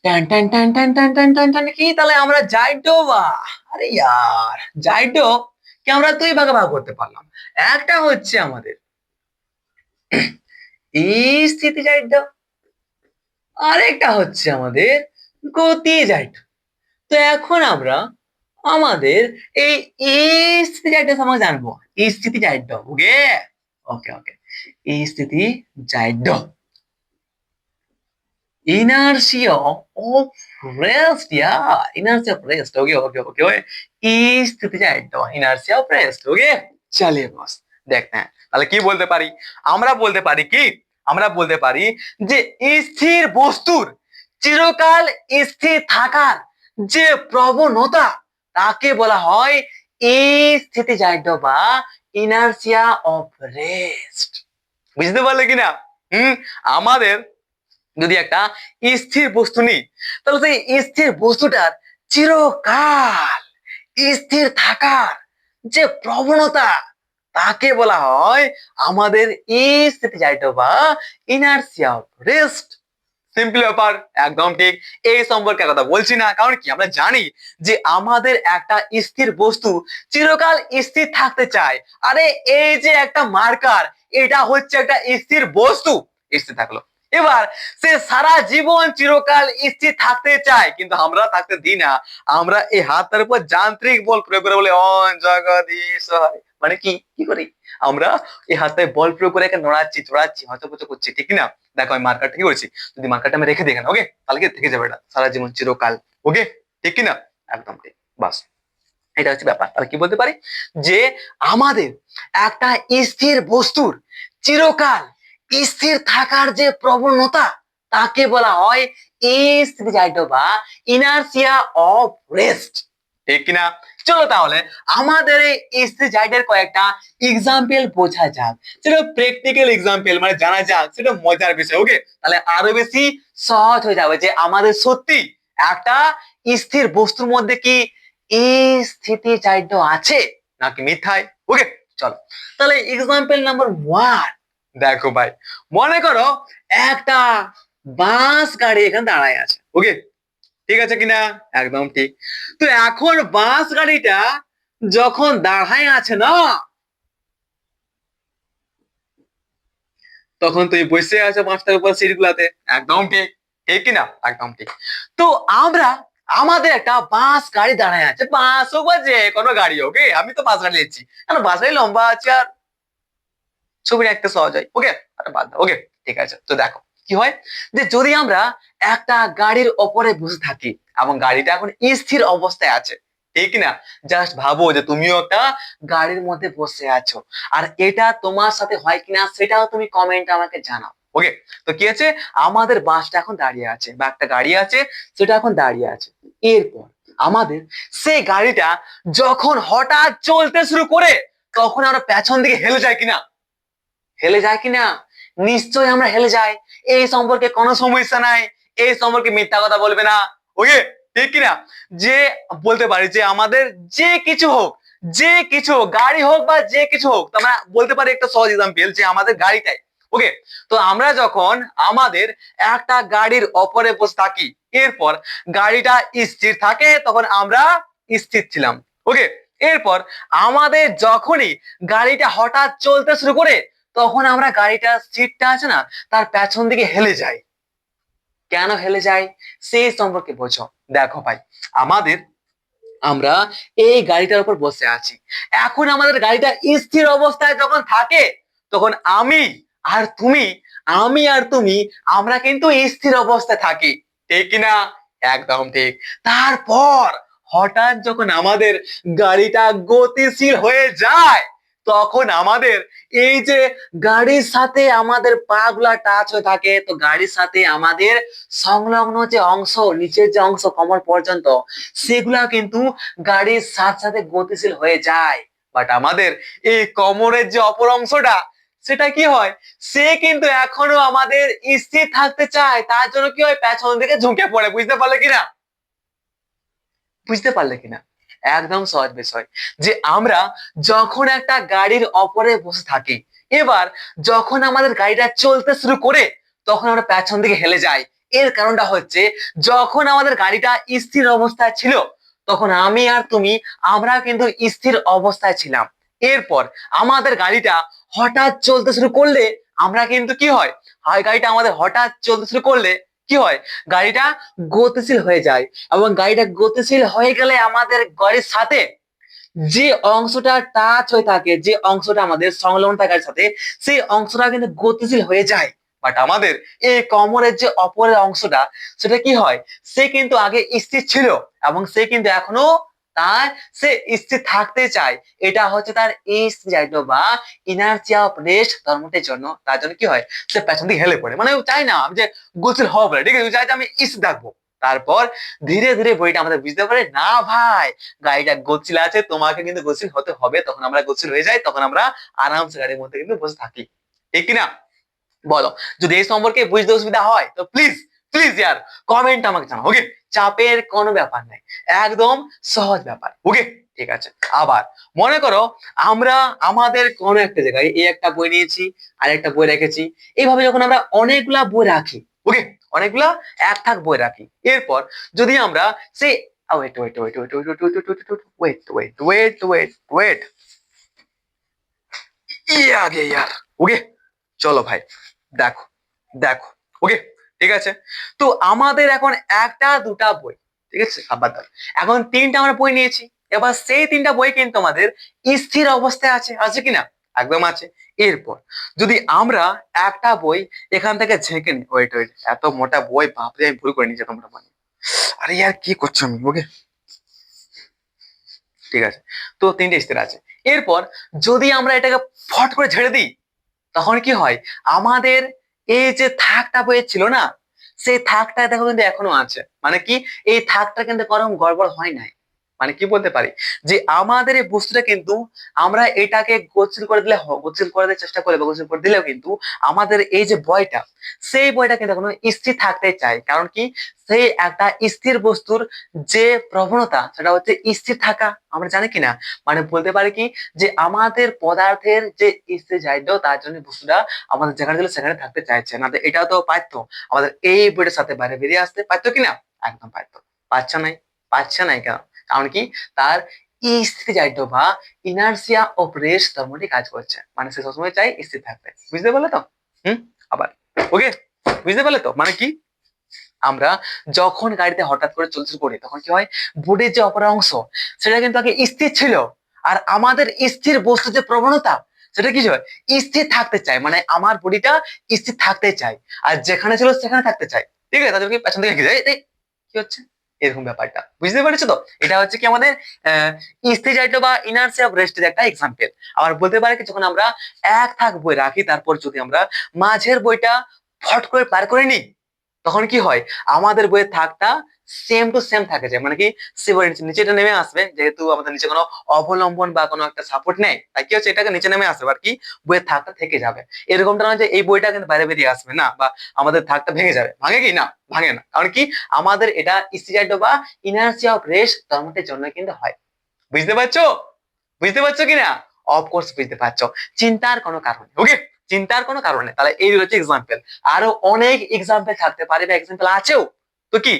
টান টান টান টান টান টান টান টান, কি তাহলে আমরা জাইডো বা, আরে यार জাইডো কি আমরা দুই ভাগে ভাগ করতে পারলাম। একটা হচ্ছে আমাদের এই স্থিতিজাড্য, আরেকটা হচ্ছে আমাদের গতিজাড্য। তো এখন আমরা আমাদের এই স্থিতিজাড্য সম্পর্কে জানবো। স্থিতিজাড্য, ওকে okay okay. স্থিতিজাড্য, inertia of rest, yeah, inertia of rest, okay okay okay okay। স্থিতিজাড্য, inertia of rest, okay। চলে বস দেখ না, তাহলে কি বলতে পারি? আমরা বলতে পারি কি, আমরা বলতে পারি যে স্থির বস্তুর চিরকাল স্থির থাকার যে প্রবণতা তাকে বলা হয় স্থিতিজাড্য বা ইনার্সিয়া অফ রেস্ট। বুঝতে পারলে কিনা? আমাদের যদি একটা স্থির বস্তু নিই, তাহলে সেই স্থির বস্তুটার চিরকাল স্থির থাকার যে প্রবণতা তাকে বলা হয় আমাদের স্থিতিজাড্য বা ইনার্সিয়া অফ রেস্ট। সিম্পল ব্যাপার, একদম ঠিক। এই সম্পর্কে কথা বলছি না, কারণ কি আমরা জানি যে আমাদের একটা স্থির বস্তু চিরকাল স্থির থাকতে চায়। আরে এই যে একটা মার্কার, এটা হচ্ছে একটা স্থির বস্তু, স্থির থাকলো। এবার সে সারা জীবন চিরকাল স্থির থাকতে চায়, কিন্তু আমরা থাকতে দিই না। আমরা এই হাতের উপর যান্ত্রিক বল প্রয়োগ করে বলে অন জগদীশ হরি, মানে কি কি করি আমরা এই হাতে বল প্রয়োগ করে একে নড়াচ্ছি চড়াচ্ছি হয়তো করছি, ঠিক না? দেখো আমি মার্কারটা কি করেছি, যদি মার্কারটা আমি রেখে দিই এখানে, ওকে, তাহলে কি থেকে যাবে এটা সারা জীবন চিরকাল। ওকে, ঠিক কিনা? একদম ঠিক, বাস এটা হচ্ছে ব্যাপার। তাহলে কি বলতে পারি যে আমাদের একটা স্থির বস্তুর চিরকাল স্থির থাকার যে প্রবণতা তাকে বলা হয় স্থিতিজাড্য বা ইনার্সিয়া অফ রেস্ট, ঠিক কিনা? চলো তাহলে আমাদের এই স্থিতিজাড্যের কয়েকটা এক্সাম্পল বোঝা যাক, সেটা প্র্যাকটিক্যাল এক্সাম্পল, মানে জানা যাক, সেটা মজার বিষয়। ওকে, তাহলে আরো বেশি সহজ হয়ে যাবে যে আমাদের সত্যি একটা স্থির বস্তুর মধ্যে কি স্থিতিজাড্য আছে নাকি মিথ্যায়। ওকে চলো তাহলে এক্সাম্পল নাম্বার 1। দেখো ভাই, মনে করো একটা বাস গাড়ি এখানে দাঁড়ায় আছে। ওকে, ঠিক আছে কিনা? একদম ঠিক। তো এখন বাস গাড়িটা যখন দাঁড়ায় আছে না, তখন তুই বসে আছো বাসটার উপর সিট গুলাতে, একদম ঠিক, ঠিক কিনা? একদম ঠিক। তো আমরা আমাদের একটা বাস গাড়ি দাঁড়ায় আছে, বাস হোক বা যে কোনো গাড়ি, ওকে আমি তো বাস গাড়ি নিচ্ছি কারণ বাস গাড়ি লম্বা আছে আর ছবি রাখতে সহজ হয়। ওকে, আরে বাদ দাও। ওকে ঠিক আছে। তো দেখো কি হয় যে যদি আমরা একটা গাড়ির ওপরে বসে থাকি এবং গাড়িটা এখন স্থির অবস্থায় আছে, ঠিক না? জাস্ট ভাবো যে তুমিও একটা গাড়ির মধ্যে বসে আছো, আর এটা তোমার সাথে হয় কিনা সেটাও তুমি কমেন্টে আমাকে জানাও। ওকে, তো কি আছে, আমাদের বাসটা এখন দাঁড়িয়ে আছে বা একটা গাড়ি আছে, সেটা এখন দাঁড়িয়ে আছে। এরপর আমাদের সেই গাড়িটা যখন হঠাৎ চলতে শুরু করে, তখন আমরা পেছন দিকে হেলে যায় কিনা? হেলে যায় কিনা? নিশ্চয়ই আমরা হেলে যাই। এই সম্পর্কে কোনো সমস্যা নাই, এই সম্পর্কে মিথ্যা কথা বলবে না। ওকে, ঠিক কিনা? যে বলতে পারি যে আমাদের যে কিছু হোক, যে কিছু হোক, গাড়ি হোক বা যে কিছু হোক, তো আমরা বলতে পারি একটা সহজ এক্সাম্পল যে আমাদের গাড়িটাই। ওকে, তো আমরা যখন আমাদের একটা গাড়ির অপরে বসে থাকি, এরপর গাড়িটা স্থির থাকে, তখন আমরা স্থির ছিলাম। ওকে, এরপর আমাদের যখনই গাড়িটা হঠাৎ চলতে শুরু করে, তখন আমরা গাড়িটার সিটটা আছে না, তার পেছন দিকে হেলে যাই। কেন হেলে যাই সেই সম্পর্কে বোঝো। দেখো ভাই, আমাদের আমরা এই গাড়িটার উপর বসে আছি, এখন আমাদের গাড়িটা স্থির অবস্থায় যখন থাকে, তখন আর তুমি আমি আর তুমি আমরা কিন্তু স্থির অবস্থায় থাকি, ঠিক কিনা? একদম ঠিক। তারপর হঠাৎ যখন আমাদের গাড়িটা গতিশীল হয়ে যায়, তখন আমাদের এই যে গাড়ির সাথে আমাদের পা গুলা টাচ হয়ে থাকে, তো গাড়ির সাথে আমাদের সংলগ্ন যে অংশ, নিচের যে অংশ কোমর পর্যন্ত, সেগুলা কিন্তু গাড়ির সাথে সাথে গতিশীল হয়ে যায়। বাট আমাদের এই কোমরের যে অপর অংশটা, সেটা কি হয়, সে কিন্তু এখনো আমাদের স্থির থাকতে চায়। তার জন্য কি হয়, পেছন দিকে ঝুঁকে পড়ে। বুঝতে পারলে কিনা? বুঝতে পারলে কিনা? একদম সহজ বিষয় যে আমরা যখন একটা গাড়ির অপরে বসে থাকি, এবার যখন আমাদের গাড়িটা চলতে শুরু করে, তখন আমরা পেছন দিকে হেলে যাই। এর কারণটা হচ্ছে, যখন আমাদের গাড়িটা স্থির অবস্থায় ছিল, তখন আমি আর তুমি আমরা কিন্তু স্থির অবস্থায় ছিলাম। এরপর আমাদের গাড়িটা হঠাৎ চলতে শুরু করলে, আমরা কিন্তু কি হয়, গাড়িটা আমাদের হঠাৎ চলতে শুরু করলে কি হয়, গাড়িটা গতিশীল হয়ে যায়। এবং গাড়িটা গতিশীল হয়ে গেলে আমাদের গাড়ির সাথে যে অংশটা টাচ হয়ে থাকে, যে অংশটা আমাদের সংলগ্ন থাকার সাথে, সেই অংশটা কিন্তু গতিশীল হয়ে যায়। বাট আমাদের এই কোমরের যে অপরের অংশটা, সেটা কি হয়, সে কিন্তু আগে স্থির ছিল এবং সে কিন্তু এখনো তার সে স্থির থাকতে চায়। এটা হচ্ছে তার ইনসাইড বা ইনার্সিয়া অফ রেস্ট ধর্মটির জন্য। তার জন্য কি হয়, সে পেছন দিকে হেলে পড়ে। মানে ও চায় না আমি যে গতিশীল হবো বলে, ঠিক আছে, ও চায় যে আমি স্থির থাকবো। তারপর ধীরে ধীরে বইটা আমাদের বুঝতে পারে, না ভাই, গাড়িটা গতিশীল আছে, তোমাকে কিন্তু গতিশীল হতে হবে। তখন আমরা গতিশীল হয়ে যাই, তখন আমরা আরামসে গাড়ির মধ্যে কিন্তু বসে থাকি, ঠিক কিনা? বলো, যদি এই সম্পর্কে বুঝতে অসুবিধা হয় তো প্লিজ প্লিজ ইয়ার কমেন্ট আমাকে জানাও। ওকে, চাপের কোনো ব্যাপার নাই, একদম সহজ ব্যাপার। ওকে, ঠিক আছে। আবার মনে করো আমরা আমাদের কোন একটা জায়গায় এই একটা বই নিয়েছি আর একটা বই রেখেছি, এইভাবে যখন আমরা অনেকগুলা বই রাখি, ওকে, অনেকগুলা এক থাক বই রাখি, এরপর যদি আমরা সেই wait wait wait wait wait wait wait wait wait wait wait আগে ইয়ার। ওকে, চলো ভাই, দেখো দেখো। ওকে, ঠিক আছে। তো আমাদের এখন একটা দুটা বই, ঠিক আছে, আবার দাও, এখন তিনটা আমরা বই নিয়েছি। এবার সেই তিনটা বই কিন্তু আমাদের স্থির অবস্থায় আছে, আছে কিনা? একদম আছে। এরপর যদি আমরা একটা বই এখান থেকে ঝেঁকে নিই, ওয়েট ওয়েট, এত মোটা বই, বাপরে, আমি ভুল করে নিয়েছি তোমরা মানে, আরে ইয়ার কি করছো আমি। ওকে, ঠিক আছে। তো তিনটে স্থির আছে। এরপর যদি আমরা এটাকে ফট করে ঝেড়ে দিই, তখন কি হয়, আমাদের এই যে থাকটা বইয়ে ছিল না, সেই থাকটা দেখো কিন্তু এখনো আছে। মানে কি, এই থাকটা কিন্তু কোনো গড়বড় হয় নাই। মানে কি বলতে পারি, যে আমাদের এই বস্তুটা কিন্তু আমরা এটাকে গতিশীল করে দিলে, গতিশীল করে দেওয়ার চেষ্টা করলে বা গতিশীল করে দিলেও কিন্তু আমাদের এই যে বয়টা, সেই বয়টা কিন্তু এখনো স্থির থাকতে চায়। কারণ কি, সেই একটা স্থির বস্তুর যে প্রবণতা, সেটা হচ্ছে স্থির থাকা। আমরা জানি কিনা, মানে বলতে পারি কি, যে আমাদের পদার্থের যে স্থিতিজাড্য, তার জন্য বস্তুটা আমাদের যেখানে ছিল সেখানে থাকতে চাইছে না। এটাও তো পারতো আমাদের এই বইটার সাথে বাইরে বেরিয়ে আসতে, পারতো কিনা? একদম পারতো। পারছে নাই। পারছে নাই কেন? কারণ কি, তার স্থিতিজাড্য বা ইনার্সিয়া অফ রেস্ট ধর্মটি কাজ করছে। মানে সে সবসময় চাই স্থির থাকতে। বুঝতে পারলে তো? আবার ওকে, বুঝতে পারলে তো মানে কি, আমরা যখন গাড়িতে হঠাৎ করে চলতে শুরু করি, তখন কি হয়, বডির যে অপর অংশ, সেটা কিন্তু আগে স্থির ছিল। আর আমাদের স্থির বস্তু যে প্রবণতা, সেটা কি হয়, স্থির থাকতে চায়। মানে আমার বডিটা স্থির থাকতে চায়, আর যেখানে ছিল সেখানে থাকতে চায়। ঠিক আছে, তাদেরকে পেছন দিকে কি যায়, কি হচ্ছে, এরকম ব্যাপারটা বুঝতে পেরেছো তো? এটা হচ্ছে কি আমাদের স্থিতিজাড্য বা ইনার্সি অফ রেস্টের একটা এক্সাম্পল। আবার বলতে পারে কি যখন আমরা এক থাক বই রাখি তারপর যদি আমরা মাঝের বইটা ফট করে পার করে নিই তখন কি হয় আমাদের বইয়ের থাকটা সেম টু সেম থাকে যায়, মানে কি নিচেটা নেমে আসবে, যেহেতু আমাদের নিচে কোনো অবলম্বন বা কোনো একটা সাপোর্ট নেই তাই কি হচ্ছে এটাকে নিচে নেমে আসবে আর কি বইয়ের থাকটা থেকে যাবে। এরকমটা নয় যে এই বইটা কিন্তু বাইরে বেরিয়ে আসবে না বা আমাদের থাকটা ভেঙে যাবে, ভাঙে কি না? ভাঙে না, কারণ কি আমাদের এটা স্থিতিজাড্য বা ইনার্সি অফ রেস্ট ধর্মটির জন্য কিন্তু হয়। বুঝতে পারছো? বুঝতে পারছো কিনা? অফকোর্স বুঝতে পারছো। চিন্তার কোনো কারণ নেই, ওকে, চিন্তার কোনো কারণ নেই। তাহলে এই হচ্ছে এক্সাম্পল, আরো অনেক এক্সাম্পল থাকতে পারে বা এক্সাম্পল আছেও। তো কি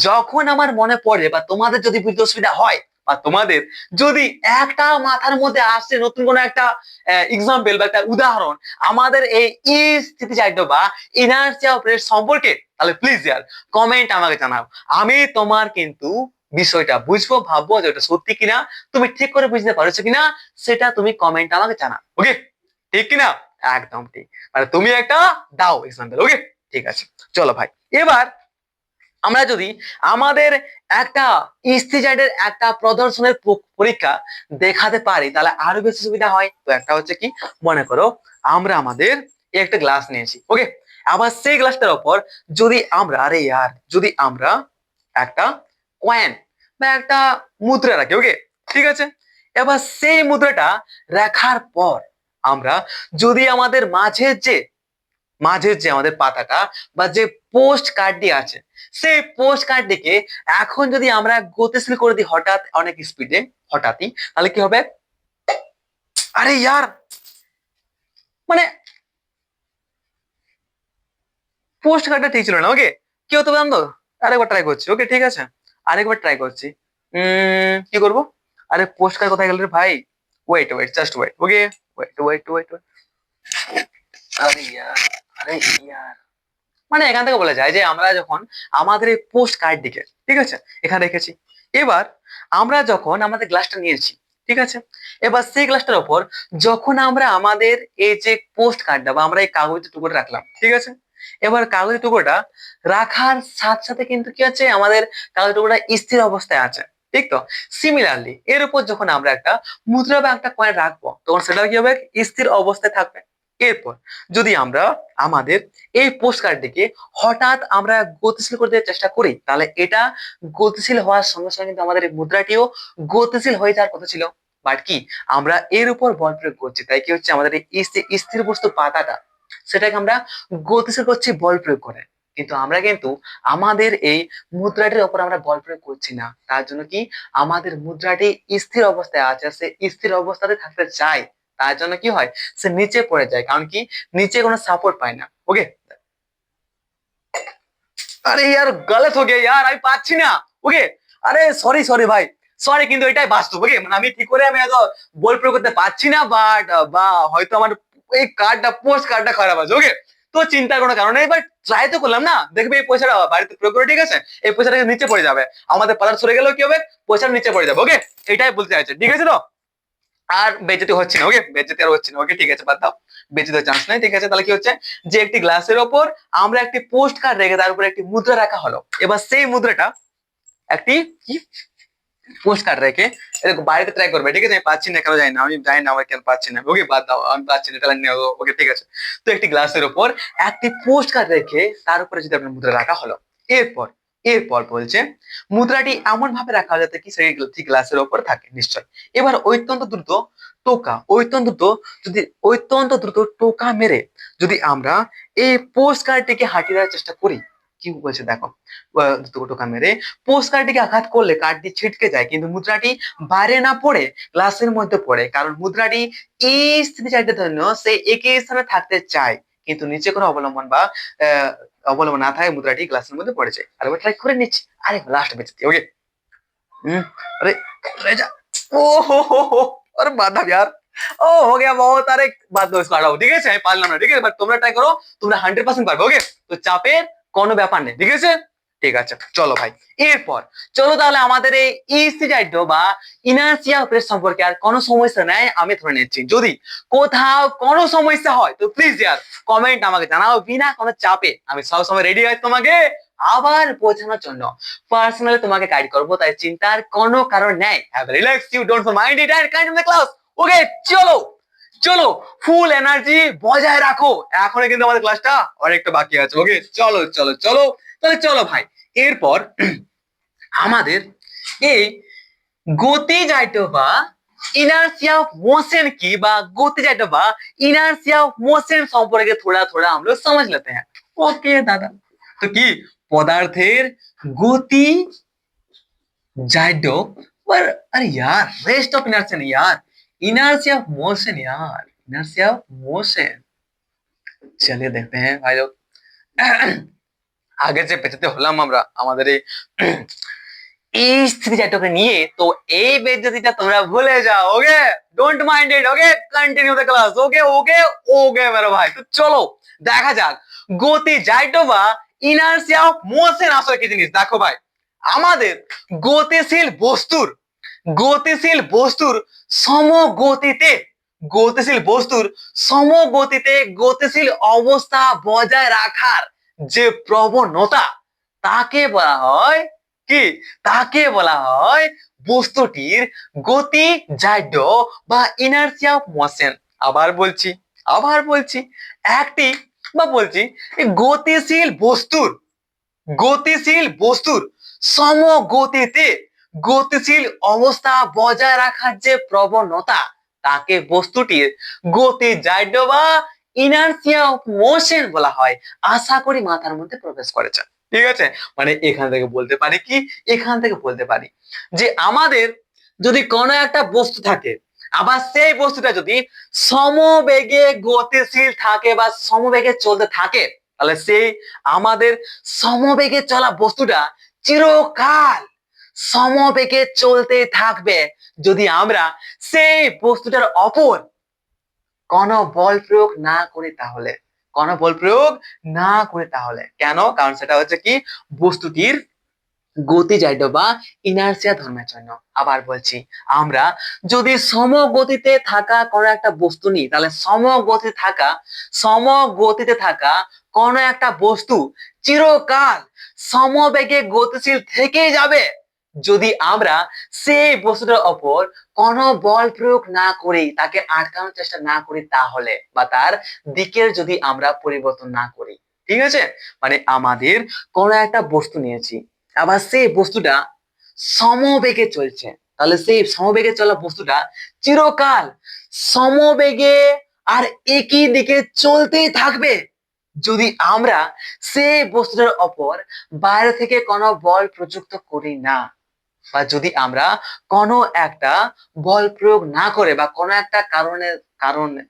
যখন আমার মনে পড়ে বা তোমাদের যদি বুঝতে অসুবিধা হয় বা তোমাদের যদি একটা মাথার মধ্যে আসছে নতুন কোনো একটা এক্সাম্পল বা একটা উদাহরণ আমাদের এই স্থিতিজাড্য বা ইনার্সি অফ রেস্ট সম্পর্কে, তাহলে প্লিজ ইয়ার কমেন্ট আমাকে জানাও। আমি তোমার কিন্তু বিষয়টা বুঝবো, ভাববো যে ওটা সত্যি কিনা, তুমি ঠিক করে বুঝতে পারছো কিনা সেটা তুমি কমেন্ট আমাকে জানাও, ওকে? ঠিক কিনা? একদম ঠিক, মানে তুমি একটা দাও এক্সাম্পল, ওকে? ঠিক আছে, চলো ভাই এবার আমরা যদি আমাদের একটা স্থিতিজাড্যের একটা প্রদর্শনের পরীক্ষা দেখাতে পারি তাহলে আরো বেশি সুবিধা হয়। তো একটা হচ্ছে কি মনে করো আমরা আমাদের একটা গ্লাস নিয়েছি, ওকে, আবার সেই গ্লাসটার উপর যদি আমরা আরে ইয়ার যদি আমরা একটা কয়েন বা একটা মুদ্রা রাখি, ওকে, ঠিক আছে, এবার সেই মুদ্রাটা রাখার পর আমরা যদি আমাদের মাঝের যে আমাদের পাতাটা বা যে পোস্ট কার্ডটি আছে সেই পোস্ট কার্ডটিকে এখন যদি আমরা গতিশীল করে দিই হঠাৎ অনেক স্পিডে হঠাৎই, তাহলে কি হবে? আরে ইয়ার মানে পোস্ট কার্ডটা ঠিক ছিল না, ওকে, কি হতো জানো? আরেকবার ট্রাই করছি, ওকে, ঠিক আছে, আরেকবার ট্রাই করছি। কি করব? আরে পোস্ট কার্ড কোথায় গেল রে ভাই? ওয়েট ওয়েট জাস্ট ওয়েট, ওকে, ওয়েট ওয়েট ওয়েট ওয়েট। আরে ইয়ার, আরে ইয়ার, মানে এখান থেকে বলা যায় যে আমরা যখন আমাদের এই পোস্ট কার্ডটিকে, ঠিক আছে, এখানে রেখেছি, এবার আমরা যখন আমাদের গ্লাসটা নিয়েছি, ঠিক আছে, এবার সেই গ্লাসটার উপর যখন আমরা আমাদের এই যে পোস্ট কার্ডটা বা আমরা এই কাগজের টুকরোটা রাখলাম, ঠিক আছে, এবার কাগজের টুকরোটা রাখার সাথে সাথে কিন্তু কি আছে আমাদের কাগজের টুকরোটা স্থির অবস্থায় আছে, ঠিক তো? সিমিলারলি এর উপর যখন আমরা একটা মুদ্রা বা একটা কয়েন রাখবো তখন সেটা কি হবে? স্থির অবস্থায় থাকবে। এরপর যদি আমরা আমাদের এই পোস্ট কার্ডটিকে হঠাৎ আমরা গতিশীল করতে চেষ্টা করি তাহলে এটা গতিশীল হওয়ার সঙ্গে সঙ্গে কিন্তু আমাদের এই মুদ্রাটিও গতিশীল হয়ে যাওয়ার কথা ছিল, বাট কি আমরা এর উপর বল প্রয়োগ করছি তাই কি হচ্ছে আমাদের এই স্থির বস্তু পাতাটা সেটাকে আমরা গতিশীল করছি বল প্রয়োগ করে, কিন্তু আমরা কিন্তু আমাদের এই মুদ্রাটির উপর আমরা বল প্রয়োগ করছি না, তার জন্য কি আমাদের মুদ্রাটি স্থির অবস্থায় আছে, সে স্থির অবস্থাতে থাকতে চায়, তার জন্য কি হয় সে নিচে পড়ে যায়, কারণ কি নিচে কোনো সাপোর্ট পায় না, ওকে। আরে ইয়ার গলত হয়ে গিয়ে यार আমি পাচ্ছি না, ওকে, আরে সরি সরি ভাই, সরি, কিন্তু এটাই বাস্তব, ওকে, মানে আমি ঠিক করে আমি এত বল প্রয়োগ করতে পারছি না, বাট বা হয়তো আমার এই কার্ডটা পোস্ট কার্ডটা খারাপ আছে, ওকে, তো চিন্তার কোনো কারণ নেই, বাট ট্রাই তো করলাম না, দেখবে এই পয়সাটা বাড়িতে প্রয়োগ করে, ঠিক আছে, এই পয়সাটা নিচে পড়ে যাবে, আমাদের পালার সরে গেলেও কি হবে পয়সাটা নিচে পড়ে যাবে, ওকে, এটাই বলতে চাইছে, ঠিক আছে তো? আর বেজ্জতি হচ্ছে না, ওকে, বেজ্জতি আর হচ্ছে না, ওকে, ঠিক আছে, বাদ দাও, বেজ্জতির চান্স নাই, ঠিক আছে, তাহলে কি হচ্ছে যে একটি গ্লাসের ওপর আমরা একটি পোস্ট কার্ড রেখে তার উপর একটি মুদ্রা রাখা হলো, এবার সেই মুদ্রাটা একটি কি পোস্ট কার্ড রেখে এরকম বাড়িতে ট্রাই করবে, ঠিক আছে, আমি পাচ্ছি না কেন জানি না, আমি জানি না আমার কেন পাচ্ছি না, ওকে, বাদ দাও, আমি পাচ্ছি না তাহলে নেও, ওকে, ঠিক আছে, তো একটি গ্লাসের উপর একটি পোস্ট কার্ড রেখে তার উপরে যদি আপনার মুদ্রা রাখা হলো, এরপর এরপর বলছে মুদ্রাটি এমন ভাবে রাখা হয় যাতে কি সেই গ্লাসের উপর থাকে নিশ্চয়, এবার অত্যন্ত দ্রুত টোকা মেরে যদি আমরা এই পোস্ট কার্ডটিকে হাঁটিয়ে দেওয়ার চেষ্টা করি, কি বলছে দেখো, দুটো টোকা মেরে পোস্ট কার্ডটিকে আঘাত করলে কার্ডটি ছিটকে যায় কিন্তু মুদ্রাটি বাইরে না পড়ে গ্লাসের মধ্যে পড়ে, কারণ মুদ্রাটি এই স্থিতিচালিত জন্য সে একই স্থানে থাকতে চায় কিন্তু নিচে কোনো অবলম্বন না থাকে মুদ্রাটি গ্লাসের মধ্যে পড়ে যায়। আরেকবার ট্রাই করে নিচ্ছি, আরে লাস্ট বেঁচে ওকে। अरे रह जा। ओ हो अरे बाधा यार, ও हो गया बहुत, আরে বাদ দাও इसको हटाओ, ঠিক আছে, আমি পারলাম না, ঠিক আছে, বাট তোমরা ট্রাই করো, তোমরা 100% পারবে, ওকে, তো চাপের কোনো ব্যাপার নেই, ঠিক আছে, ঠিক আছে, চলো ভাই এরপর চলো তাহলে আমাদের এই স্থিতিজাড্য বা ইনার্সিয়া প্রেস সম্পর্কে আর কোনো সমস্যা নাই আমি ধরে নিচ্ছি, যদি কোথাও কোনো সমস্যা হয় তো প্লিজ ইয়ার কমেন্ট আমাকে জানাও বিনা কোনো চাপে, আমি সব সময় রেডি আছি তোমাকে আবার বোঝানোর জন্য পার্সোনালি তোমাকে গাইড করবো, তাই চিন্তার কোনো কারণ নেই। Have relax, you don't mind it and kind of the class. Okay, চলো চলো, ফুল এনার্জি বজায় রাখো, এখনো কিন্তু আমাদের ক্লাসটা অনেকটা বাকি আছে। ওকে, চলো চলো চলো, তাহলে চলো ভাই, এরপর আমাদের এই গতিজাইটো বা इनर्शिया ऑफ मोशन की বা গতিজাইটো বা इनर्शिया ऑफ मोशन সম্পর্কে थोड़ा थोड़ा हम लोग समझ लेते हैं। ওকে দাদা, তো কি পদার্থের গতি जाइडो पर, अरे यार रेस्ट ऑफ इनर्शिया नहीं यार, इनर्शिया ऑफ मोशन यार, इनर्शिया ऑफ मोशन। चलिए देखते हैं भाई लोग, আগে যে পেছাতে হলাম আমরা আমাদের এই স্থিতিজাতকে নিয়ে, তো এই বেজ্জতিটা তোমরা ভুলে যাও। Okay, don't mind it. Okay, continue the class. Okay okay okay মেরে ভাই, তো চলো দেখা যাক গতিজাইটো বা ইনার্সিয়া অফ মোশন আসলে কি জিনিস। দেখো ভাই, আমাদের গতিশীল বস্তুর সমগতিতে গতিশীল অবস্থা বজায় রাখার যে প্রবণতা, তাকে বলা হয় কি, তাকে বলা হয় বস্তুটির গতিজাইটো বা ইনার্সিয়া অফ মোশন। আবার বলছি একটি বা বলছি গতিশীল বস্তুর সমগতিতে গতিশীল অবস্থা বজায় রাখার যে প্রবণতা, তাকে বস্তুটির গতিজাইটো বা ইনার্সিয়া অফ মোশন বলা হয়। আশা করি মাথার মধ্যে প্রবেশ করেছে। ঠিক আছে, মানে এখান থেকে বলতে পারি যে আমাদের যদি কোনো একটা বস্তু থাকে, আবার সেই বস্তুটা যদি সমবেগে গতিশীল থাকে বা সমবেগে চলতে থাকে, তাহলে সেই আমাদের সমবেগে চলা বস্তুটা চিরকাল সমবেগে চলতে থাকবে যদি আমরা সেই বস্তুটার অপর কোনো বল প্রয়োগ না করি। তাহলে কেন? কারণ সেটা হচ্ছে কি, বস্তুটির গতিজাইটো বা ইনার্সিয়া ধর্মের জন্য। আবার বলছি, আমরা যদি সমগতিতে থাকা কোনো একটা বস্তু নিই, তাহলে সমগতিতে থাকা কোনো একটা বস্তু চিরকাল সমবেগে গতিশীল থেকেই যাবে যদি আমরা সেই বস্তুটার ওপর কোনো বল প্রয়োগ না করি, তাকে আটকানোর চেষ্টা না করি, তাহলে বা তার দিকের যদি আমরা পরিবর্তন না করি। ঠিক আছে, মানে আমাদের কোনো একটা বস্তু নিয়েছি, আবার সেই বস্তুটা সমবেগে চলছে, তাহলে সেই সমবেগে চলা বস্তুটা চিরকাল সমবেগে আর একই দিকে চলতেই থাকবে যদি আমরা সেই বস্তুটার ওপর বাইরে থেকে কোনো বল প্রযুক্ত করি না, বা যদি আমরা কোনো একটা বল প্রয়োগ না করে বা কোনো একটা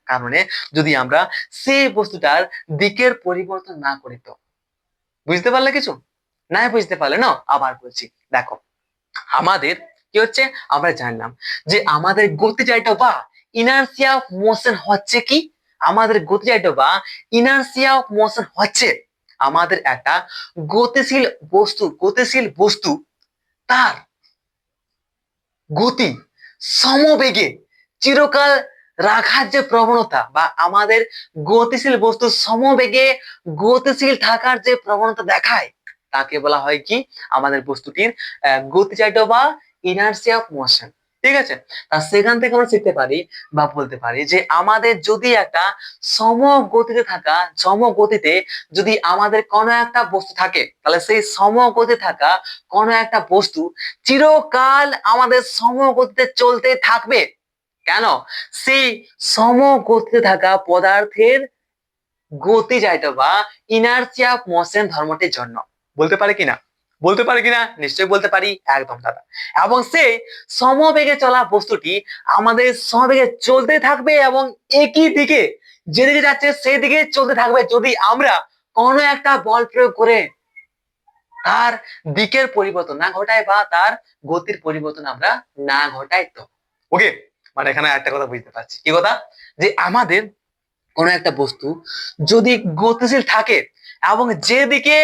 কারণে যদি আমরা সেই বস্তুটার দিকের পরিবর্তন না করি। তো বুঝতে পারলে কিছু? না বুঝতে পারলে না, আবার বলছি, দেখো আমাদের কি হচ্ছে, আমরা জানলাম যে আমাদের গতিজাইটো বা ইনার্সিয়া অফ মোশন হচ্ছে কি, আমাদের একটা গতিশীল বস্তু তার গতি সমবেগে চিরকাল রাখার যে প্রবণতা, বা আমাদের গতিশীল বস্তু সমবেগে গতিশীল থাকার যে প্রবণতা দেখায়, তাকে বলা হয় কি, আমাদের বস্তুটির গতিজাইটো বা ইনার্সিয়া অফ মোশন। ঠিক আছে, তা সেখান থেকে আমরা শিখতে পারি বা বলতে পারি যে আমাদের যদি একটা সমগতিতে যদি আমাদের কোনো একটা বস্তু থাকে, তাহলে সেই সমগতিতে থাকা কোনো একটা বস্তু চিরকাল আমাদের সমগতিতে চলতে থাকবে। কেন? সেই সমগতিতে থাকা পদার্থের গতিজাইটো বা ইনার্সিয়া অফ মোশন ধর্মটির জন্য। বলতে পারে কিনা? নিশ্চয়ই বলতে পারি, একদম দাদা। এবং সেই সমবেগে চলা বস্তুটি আমাদের সমবেগে চলতে থাকবে এবং একই দিকে যেদিকে যাচ্ছে সেই দিকে চলতে থাকবে যদি আমরা কোনো একটা বল প্রয়োগ করে তার দিকের পরিবর্তন না ঘটায় বা তার গতির পরিবর্তন আমরা না ঘটাই। তো ওকে, মানে এখানে একটা কথা বুঝতে পারছি, কি কথা, যে আমাদের কোনো একটা বস্তু যদি গতিশীল থাকে এবং যেদিকে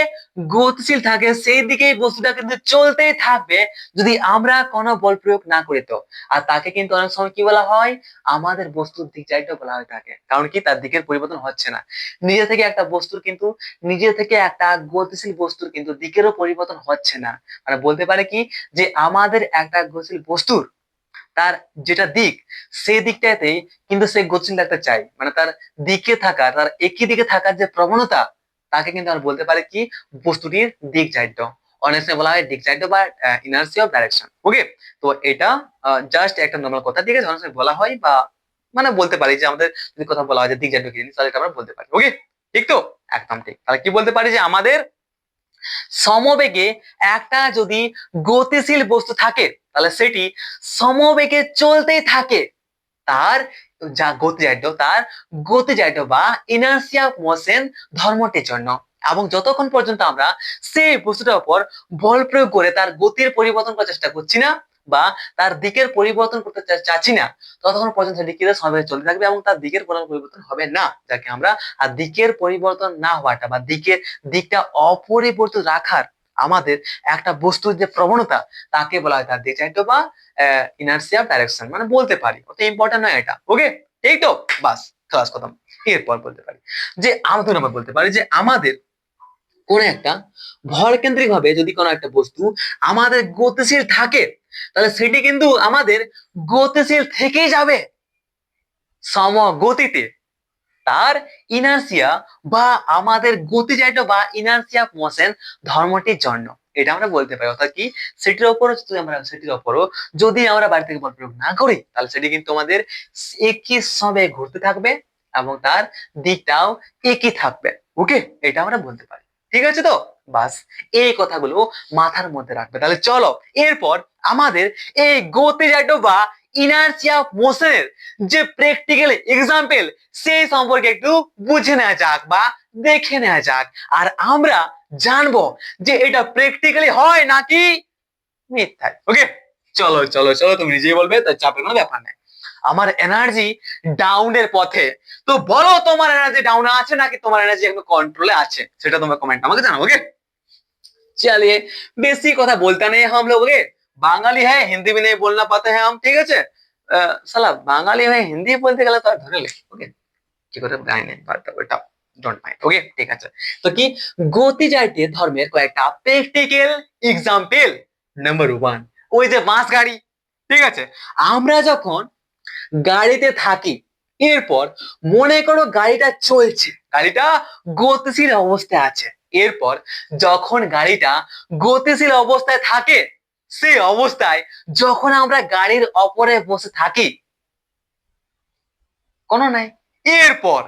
গতিশীল থাকে সেই দিকেই বস্তুটা কিন্তু চলতেই থাকবে যদি আমরা কোনো বল প্রয়োগ না করি। তো আর তাকে কিন্তু অনেক সময় কি বলা হয়, আমাদের বস্তুর দিক চাইতে বলা হয়ে থাকে। কারণ কি, তার দিকের পরিবর্তন হচ্ছে না। নিজে থেকে একটা বস্তুর কিন্তু নিজে থেকে একটা গতিশীল বস্তুর কিন্তু দিকেরও পরিবর্তন হচ্ছে না। মানে বলতে পারে কি, যে আমাদের একটা গতিশীল বস্তুর তার যেটা দিক, সেই দিকটাতেই কিন্তু সে গতিশীল থাকতে চায়। মানে তার দিকে থাকা, তার একই দিকে থাকার যে প্রবণতা, তাকে কিন্তু আমরা বলতে পারি কি, বস্তুটির দিক চাইতে। অনেক সময় বলা হয় দিক চাইতে বা ইনার্সি অফ ডাইরেকশন। ওকে, তো এটা জাস্ট একটা নর্মাল কথা, ঠিক আছে। অনেক সময় বলা হয় বা মানে বলতে পারি যে আমাদের যদি কথা বলা হয় যে দিক চাইতে কি জিনিস, তাহলে এটা আমরা বলতে পারি। ওকে, ঠিক তো, একদম ঠিক। তাহলে কি বলতে পারি, যে আমাদের সমবেগে একটা যদি গতিশীল বস্তু থাকে, তাহলে সেটি সমবেগে চলতেই থাকে। তার যা গতিজাড্য, তার গতিজাড্য বা ইনার্সিয়া অফ মোশন ধর্মটির জন্য। এবং যতক্ষণ পর্যন্ত আমরা সেই বস্তুটার উপর বল প্রয়োগ করে তার গতির পরিবর্তন করার চেষ্টা করছি না বা তার দিকের পরিবর্তন করতে চাচ্ছি না, ততক্ষণ পর্যন্ত সেটি কিন্তু সমবেগে চলতে থাকবে এবং তার দিকের কোনো পরিবর্তন হবে না। যাকে আমরা আর দিকের পরিবর্তন না হওয়াটা বা দিকটা অপরিবর্তিত রাখার আমাদের একটা বস্তুর যে প্রবণতা, তাকে বলা হয় তার দিক চাইতো বা ইনার্সিয়া ডাইরেকশন। মানে বলতে পারি অত ইম্পর্টেন্ট নয় এটা। ওকে, এই তো, বাস ক্লাস খতম। এরপর বলতে পারি যে আমরা 2 নম্বর বলতে পারি যে আমাদের কোন একটা ভর কেন্দ্রিক ভাবে যদি কোনো একটা বস্তু আমাদের গতিশীল থাকে, তাহলে সেটি কিন্তু আমাদের গতিশীল থেকেই যাবে সমগতিতে। তার ইনার্সিয়া বা আমাদের গতিজাইট বা ইনার্সিয়া অফ মোশন ধর্মটির জন্য। এটা আমরা বলতে পারি। অর্থাৎ কি, সেটির উপরও যদি আমরা বাড়ি থেকে বল প্রয়োগ না করি, তাহলে সেটি কিন্তু আমাদের একই সময়ে ঘুরতে থাকবে এবং তার দিকটাও একই থাকবে। ওকে, এটা আমরা বলতে পারি। ঠিক আছে তো, বাস এই কথাগুলো মাথার মধ্যে রাখবে। তাহলে চলো এরপর আমাদের এই গতিজাইট বা ইনার্সিয়া অফ মোশনের যে প্র্যাকটিক্যাল এক্সাম্পল, সেই সম্পর্কে একটু বুঝে নেওয়া যাক বা দেখে নেওয়া যাক। আর আমরা জানবো যে এটা প্র্যাকটিক্যালি হয় নাকি মিথ্যায়। ওকে, চলো চলো চলো, তুমি নিজেই বলবে, তার চাপের কোনো ব্যাপার নেই। আমার এনার্জি ডাউনের পথে। তো বলো, তোমার এনার্জি ডাউনে আছে নাকি তোমার এনার্জি এখন কন্ট্রোলে আছে, সেটা তোমার কমেন্ট আমাকে জানাও। ওকে, चलिए बेसी কথা বলতে নেই हम लोग। ओके, বাঙালি है हिंदी भी नहीं बोलना पाते हैं हम, ঠিক আছে। সালা বাঙালি হয়ে হিন্দি বলতে গেলে তো আর ধরে লে। ওকে, কি করে গায় নেই পারতা ওটা, ডোন্ট মাইন্ড। ওকে, ঠিক আছে। তো কি, গতি জাতীয় ধর্মের কয়েকটা প্র্যাকটিক্যাল এক্সাম্পল। নাম্বার 1, ওই যে বাস গাড়ি। ঠিক আছে, আমরা যখন গাড়িতে থাকি, এরপর মনে করো গাড়িটা চলছে, গাড়িটা গতিশীল অবস্থায় আছে। এরপর যখন গাড়িটা গতিশীল অবস্থায় থাকে, সেই অবস্থায় যখন আমরা গাড়ির অপরে বসে থাকি, কোনো নাই। এরপর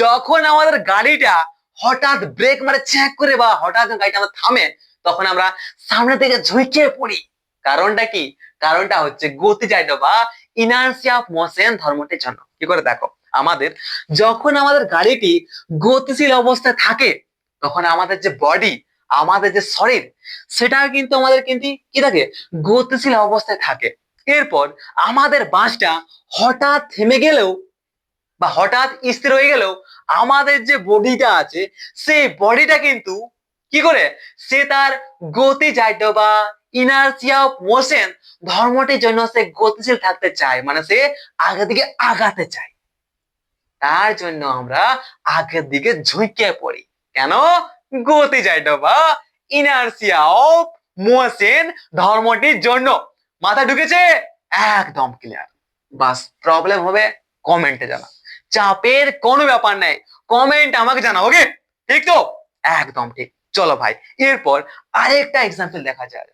যখন আমাদের গাড়িটা হঠাৎ ব্রেক মারে চেক করে বা হঠাৎ গাড়িটা আমাদের থামে, তখন আমরা সামনে থেকে ঝুঁকে পড়ি। কারণটা কি? কারণটা হচ্ছে গতিজাইট বা ইনার্সিয়া অফ মোশন ধর্মটির জন্য। কি করে দেখো, আমাদের যখন আমাদের গাড়িটি গতিশীল অবস্থায় থাকে, তখন আমাদের যে বডি, আমাদের যে শরীর, সেটা কিন্তু আমাদের কিন্তু কি থাকে, গতিশীল অবস্থায় থাকে। এরপর আমাদের বাসটা হঠাৎ থেমে গেলেও বা হঠাৎ স্থির হয়ে গেলেও আমাদের যে বডিটা আছে, সেই বডিটা কিন্তু কি করে, সে তার গতিজাইট বা ইনার্সিয়া অফ মোশন ধর্মটির জন্য সে গতিশীল থাকতে চায়। মানে সে আগের দিকে আগাতে চায়। তার জন্য আমরা আগের দিকে ঝুঁকে পড়ি। কেন? গতিজাইট বা ইনার্সিয়া অফ মোশন ধর্মটির জন্য। মাথা ঢুকেছে? একদম ক্লিয়ার। বাস প্রবলেম হবে কমেন্টে জানা, চাপের কোনো ব্যাপার নাই, কমেন্ট আমাকে জানাও। ওকে, ঠিক তো, একদম ঠিক। চলো ভাই, এরপর আরেকটা এক্সাম্পল দেখা যায়।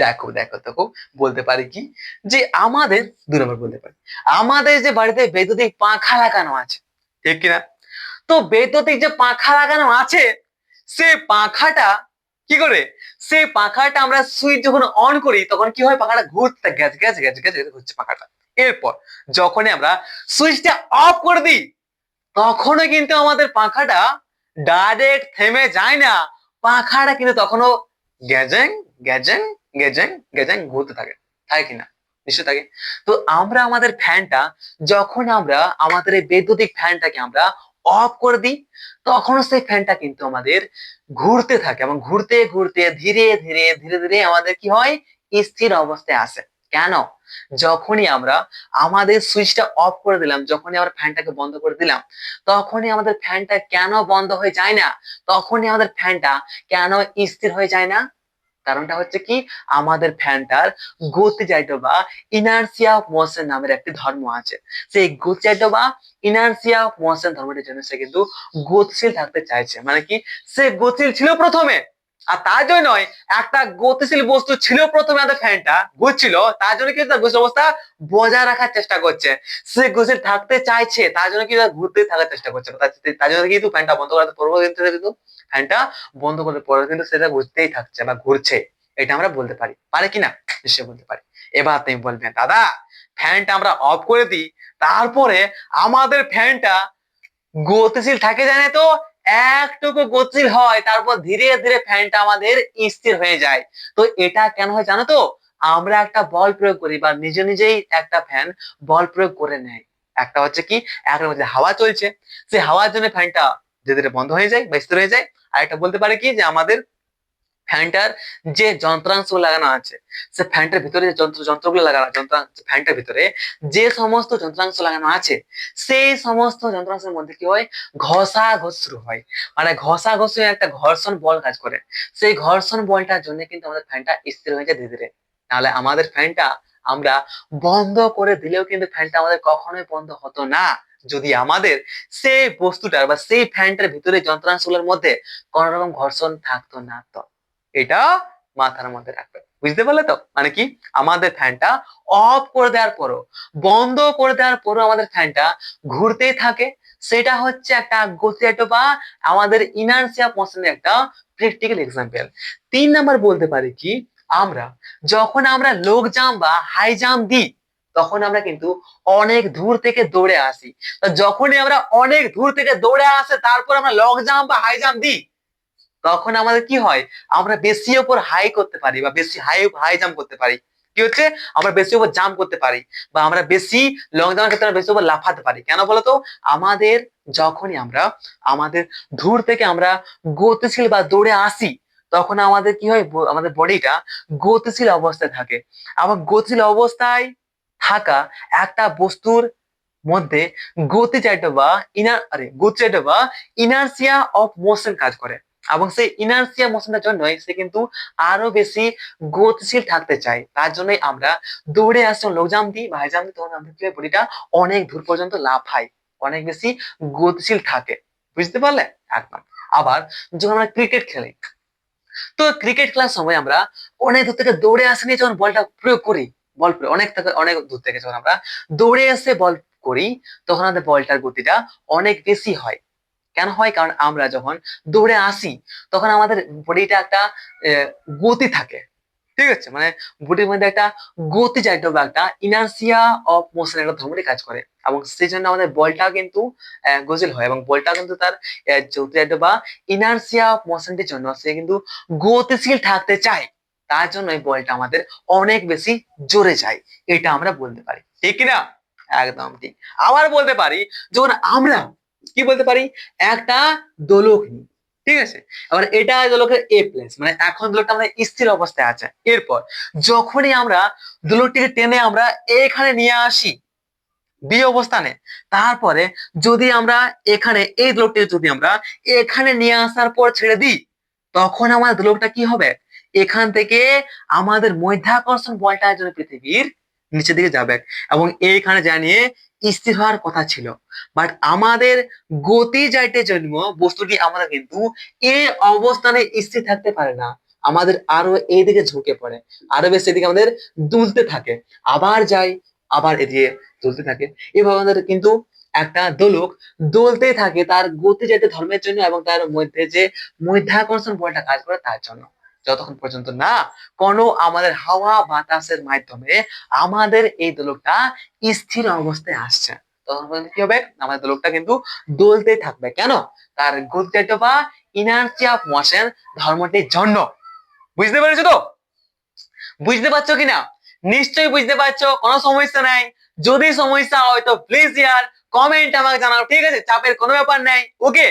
দেখো দেখো দেখো, বলতে পারি কি, যে আমাদের 2 নম্বর বলতে পারি, আমাদের যে বাড়িতে বৈদ্যুতিক পাখা লাগানো আছে, ঠিক কিনা। তো বৈদ্যুতিক যে পাখা লাগানো আছে, সে পাখাটা কি করে, সেই পাখাটা আমরা সুইচ যখন অন করি, তখন কি হয়, পাখাটা ঘুরতে গেছে গেছে গেছে গেছে ঘুরছে পাখাটা। এরপর যখনই আমরা সুইচটা অফ করে দিই, তখনও কিন্তু আমাদের পাখাটা ডাইরেক্ট থেমে যায় না। পাখাটা কিন্তু তখনও গ্যাজেং গ্যাজেং গ্যাজেং গ্যাজেং ঘুরতে থাকে, থাকে কিনা? নিশ্চয় থাকে। তো আমরা আমাদের ফ্যানটা, যখন আমরা আমাদের এই বৈদ্যুতিক ফ্যানটাকে আমরা অফ করে দিই তখন সেই ফ্যানটা কিন্তু আমাদের ঘুরতে থাকে এবং ঘুরতে ঘুরতে ধীরে ধীরে ধীরে ধীরে আমাদের কি হয়, স্থির অবস্থায় আসে। কেন? যখনই আমরা আমাদের সুইচটা অফ করে দিলাম, যখনই আমরা ফ্যানটাকে বন্ধ করে দিলাম, তখনই আমাদের ফ্যানটা কেন বন্ধ হয়ে যায় না? তখনই আমাদের ফ্যানটা কেন স্থির হয়ে যায় না? কারণটা হচ্ছে কি, আমাদের ফ্যানটার গতিজাইট বা ইনার্সিয়া অফ মোশন নামের একটি ধর্ম আছে। সেই গতিজাইট বা ইনার্সিয়া অফ মোশন ধর্মটির জন্য সে কিন্তু গতিশীল থাকতে চাইছে। মানে কি, সে গতিশীল ছিল প্রথমে, আর তার জন্যই একটা গতিশীল বস্তু ছিল প্রথমে, আমাদের ফ্যানটা ঘুরছিল, তার জন্য কিন্তু তার গতিশীল অবস্থা বজায় রাখার চেষ্টা করছে। সে গতিশীল থাকতে চাইছে, তার জন্য কিন্তু ঘুরতে থাকার চেষ্টা করছে। তার জন্য কিন্তু ফ্যানটা বন্ধ করাতে পড়বো, কিন্তু ফ্যানটা বন্ধ করতে পরে কিন্তু সেটা ঘুরতেই থাকছে বা ঘুরছে। এটা আমরা বলতে পারি, পারে কিনা? নিশ্চয়ই বলতে পারি। এবার তুমি বলবেন, দাদা ফ্যানটা আমরা অফ করে দিই, তারপরে আমাদের ফ্যানটা গতিশীল থাকে জানে তো, একটুকু গতিশীল হয়, তারপর ধীরে ধীরে ফ্যানটা আমাদের স্থির হয়ে যায়। তো এটা কেন হয় জানো তো? আমরা একটা বল প্রয়োগ করি বা নিজে নিজেই একটা ফ্যান বল প্রয়োগ করে নেয়। একটা হচ্ছে কি, একটা মধ্যে হাওয়া চলছে, সেই হাওয়ার জন্য ফ্যানটা ধীরে ধীরে বন্ধ হয়ে যায় বা স্থির হয়ে যায়। আর একটা বলতে পারে কি, যে আমাদের ফ্যানটার যে যন্ত্রাংশ লাগানো আছে, সে ফ্যানটার ভিতরে যে যন্ত্রগুলো লাগানো, ফ্যানটার ভিতরে যে সমস্ত যন্ত্রাংশ লাগানো আছে, সেই সমস্ত যন্ত্রাংশের মধ্যে কি হয়, ঘষাঘষি শুরু হয়। মানে ঘষাঘষি একটা ঘর্ষণ বল কাজ করে। সেই ঘর্ষণ বলটার জন্য কিন্তু আমাদের ফ্যানটা স্থির হয়ে যায় ধীরে ধীরে। নাহলে আমাদের ফ্যানটা আমরা বন্ধ করে দিলেও কিন্তু ফ্যানটা আমাদের কখনোই বন্ধ হতো না, যদি আমাদের সেই বস্তুটার বা সেই ফ্যানটার ভিতরে যন্ত্রাংশগুলোর মধ্যে কোন রকম ঘর্ষণ থাকতো না। তো এটা মাথার মধ্যে রাখবে, বুঝতে পারলে তো? মানে কি, আমাদের ফ্যানটা অফ করে দেওয়ার পরও, বন্ধ করে দেওয়ার পরও আমাদের ফ্যানটা ঘুরতেই থাকে। সেটা হচ্ছে একটা গতিজাত বা আমাদের ইনার্সিয়া মোশনের একটা প্র্যাকটিক্যাল এক্সাম্পল। 3 নাম্বার বলতে পারি কি, আমরা যখন আমরা লং জাম্প বা হাই জাম্প দিই, তখন আমরা কিন্তু অনেক দূর থেকে দৌড়ে আসি। তো যখনই আমরা অনেক দূর থেকে দৌড়ে আসে তারপর আমরা লং জাম্প বা হাই জাম্প দিই, তখন আমাদের কি হয়, আমরা বেশি উপর হাই করতে পারি বা বেশি হাই হাই জাম্প করতে পারি। কি হচ্ছে, আমরা বেশি উপর জাম্প করতে পারি বা আমরা বেশি লং জাম্পের ক্ষেত্রে আমরা বেশি উপর লাফাতে পারি। কেন বলতো? আমাদের যখনই আমরা আমাদের দূর থেকে আমরা গতিশীল বা দৌড়ে আসি, তখন আমাদের কি হয়, আমাদের বডিটা গতিশীল অবস্থায় থাকে। আবার গতিশীল অবস্থায় থাকা একটা বস্তুর মধ্যে গতিচালিত বা গতিচালিত বা ইনার্সিয়া অফ মোশন কাজ করে, এবং সেই ইনার্সিয়া মোশনের জন্যই সে কিন্তু আরো বেশি গতিশীল থাকতে চায়। তার জন্যই আমরা দৌড়ে আসছি, লো জাম্প দিই বা হাই জাম্প দিই, তখন আমাদের কি হয়, বডিটা অনেক দূর পর্যন্ত লাফায়, অনেক বেশি গতিশীল থাকে। বুঝতে পারলে? একদম। আবার যখন আমরা ক্রিকেট খেলি, তো ক্রিকেট খেলার সময় আমরা অনেক দূর থেকে দৌড়ে আসি নিয়ে যখন বলটা প্রয়োগ করি, বল প্রয়োগ অনেক দূর থেকে যখন আমরা দৌড়ে এসে বল করি, তখন আমাদের বলটার গতিটা অনেক বেশি হয়। কেন হয়? কারণ আমরা যখন দৌড়ে আসি, তখন আমাদের বডিটা একটা গতি থাকে। ঠিক আছে, মানে বডির মধ্যে একটা গতি চালিত বা একটা ইনার্সিয়া অফ মোশন একটা ধর্মটি কাজ করে, এবং সেই জন্য আমাদের বলটা কিন্তু গতিশীল হয়, এবং বলটা কিন্তু তার গতি চালিত বা ইনার্সিয়া অফ মোশনটির জন্য সে কিন্তু গতিশীল থাকতে চায়। তার জন্য এই বলটা আমাদের অনেক বেশি জোরে যায়। এটা আমরা বলতে পারি, ঠিক কিনা? একদম ঠিক। আবার বলতে পারি, যখন আমরা কি বলতে পারি, একটা দোলক নিই, ঠিক আছে, এবার এটা দোলকের এ প্লেস, মানে এখন দোলকটা আমাদের স্থির অবস্থায় আছে। এরপর যখনই আমরা দোলকটিকে টেনে আমরা এখানে নিয়ে আসি বি অবস্থানে, তারপরে যদি আমরা এখানে এই দোলকটিকে যদি আমরা এখানে নিয়ে আসার পর ছেড়ে দিই, তখন আমাদের দোলকটা কি হবে, এখান থেকে আমাদের মধ্যাকর্ষণ বলটা যেন পৃথিবীর নিচের দিকে যাবে এবং এইখানে জানিয়ে স্থির হওয়ার কথা ছিল। বাট আমাদের গতি যাইতে জন্ম বস্তুটি আমাদের কিন্তু এই অবস্থানে স্থির থাকতে পারে না, আমাদের আরো এইদিকে ঝুঁকে পড়ে, আরো বেশি এদিকে আমাদের দুলতে থাকে, আবার যাই, আবার এদিকে দুলতে থাকে। এভাবে আমাদের কিন্তু একটা দোলক দোলতেই থাকে তার গতি যাইতে ধর্মের জন্য এবং তার মধ্যে যে মধ্যাকর্ষণ বলটা কাজ করে তার জন্য। যতক্ষণ পর্যন্ত না কোনো আমাদের হাওয়া বাতাসের মাধ্যমে আমাদের এই দোলকটা স্থির অবস্থায় আসছে, তখন পর্যন্ত কি হবে, আমাদের দোলকটা কিন্তু দোলতেই থাকবে। কেন? তার গতিজাত বা ইনার্সিয়া অফ মোশন ধর্মটির জন্য। বুঝতে পেরেছো তো? বুঝতে পারছো কিনা? নিশ্চয়ই বুঝতে পারছো, কোনো সমস্যা নাই। যদি সমস্যা হয় তো প্লিজ ইয়ার কমেন্ট আমাকে জানাও, ঠিক আছে? চাপের কোনো ব্যাপার নেই, ওকে?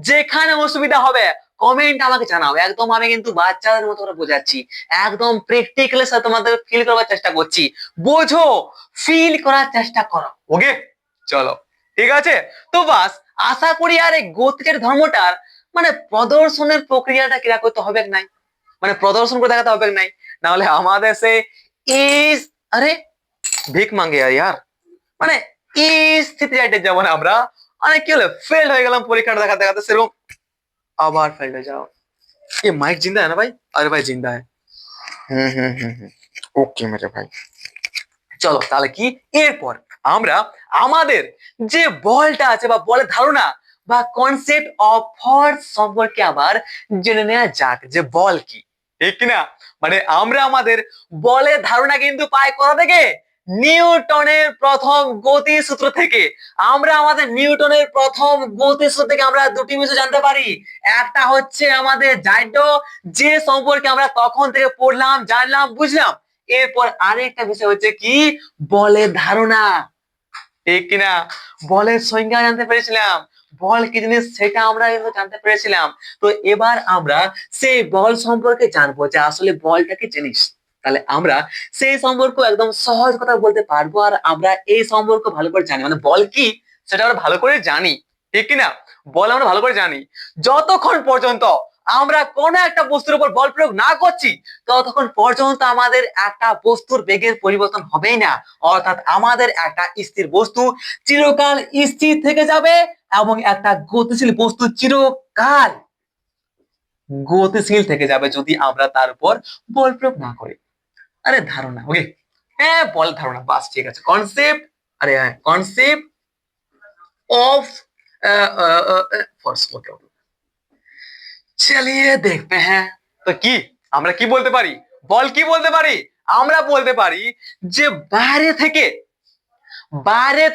যেখানে অসুবিধা হবে কমেন্ট আমাকে জানাও। একদম আমি কিন্তু বাচ্চাদের মতো করে বোঝাচ্ছি, একদম প্র্যাকটিক্যালের সাথে তোমাদের ফিল করার চেষ্টা করছি। বোঝো, ফিল করার চেষ্টা করো, ওকে? চলো, ঠিক আছে। তো বাস, আশা করি আর এই গতিকের ধর্মটার মানে প্রদর্শনের প্রক্রিয়াটা কিরা করতে হবে নাই, মানে প্রদর্শন করে দেখাতে হবে নাই, না হলে আমাদের সে ইস, আরে ভিক মাঙ্গে ইয়ার, মানে এই স্থিতিতে যাবো না আমরা, মানে কি হলো, ফেল হয়ে গেলাম পরীক্ষাটা দেখাতে দেখাতে, সেরকম আবার ফেল হয়ে যাও। ये माइक जिंदा है ना भाई? अरे भाई जिंदा है। ওকে মেরে ভাই। চলো তাহলে কি, এরপর আমরা আমাদের যে বলটা আছে বা বলের ধারণা বা কনসেপ্ট অফ ফোর্স সম্পর্কে আবার জেনে নেওয়া যাক, যে বল কি, ঠিক কিনা? মানে আমরা আমাদের বলের ধারণা কিন্তু পাই কোথা থেকে? নিউটনের প্রথম গতিসূত্র থেকে। আমরা আমাদের নিউটনের প্রথম গতিসূত্র থেকে আমরা দুটি বিষয় জানতে পারি। একটা হচ্ছে আমাদের জাইডো, যে সম্পর্কে আমরা তখন থেকে পড়লাম, জানলাম, বুঝলাম। এরপর আরেকটা বিষয় হচ্ছে কি, বলের ধারণা, ঠিক কিনা? বলের সংজ্ঞা জানতে পেরেছিলাম, বল কি জিনিস সেটা আমরা কিন্তু জানতে পেরেছিলাম। তো এবার আমরা সেই বল সম্পর্কে জানবো, যে আসলে বলটা কি জিনিস। তাহলে আমরা সেই সম্পর্ক একদম সহজ কথা বলতে পারবো, আর আমরা এই সম্পর্ক ভালো করে জানি, মানে বল কি সেটা আমরা ভালো করে জানি, ঠিক কিনা? বল আমরা ভালো করে জানি। যতক্ষণ পর্যন্ত আমরা কোন একটা বস্তুর উপর বল প্রয়োগ না করছি, ততক্ষণ পর্যন্ত আমাদের একটা বস্তুর বেগের পরিবর্তন হবেই না। অর্থাৎ আমাদের একটা স্থির বস্তু চিরকাল স্থির থেকে যাবে, এবং একটা গতিশীল বস্তু চিরকাল গতিশীল থেকে যাবে যদি আমরা তার উপর বল প্রয়োগ না করি। আরে ধারণা, ওকে? হ্যাঁ, বল ধারণা, বাস ঠিক আছে। কনসেপ্ট, আরে হ্যাঁ, কনসেপ্ট অফ ফোর্স, ওকে ওকে। চলিয়ে দেখতে হ্যাঁ, তো কি আমরা কি বলতে পারি, বল কি বলতে পারি? আমরা বলতে পারি যে বাইরে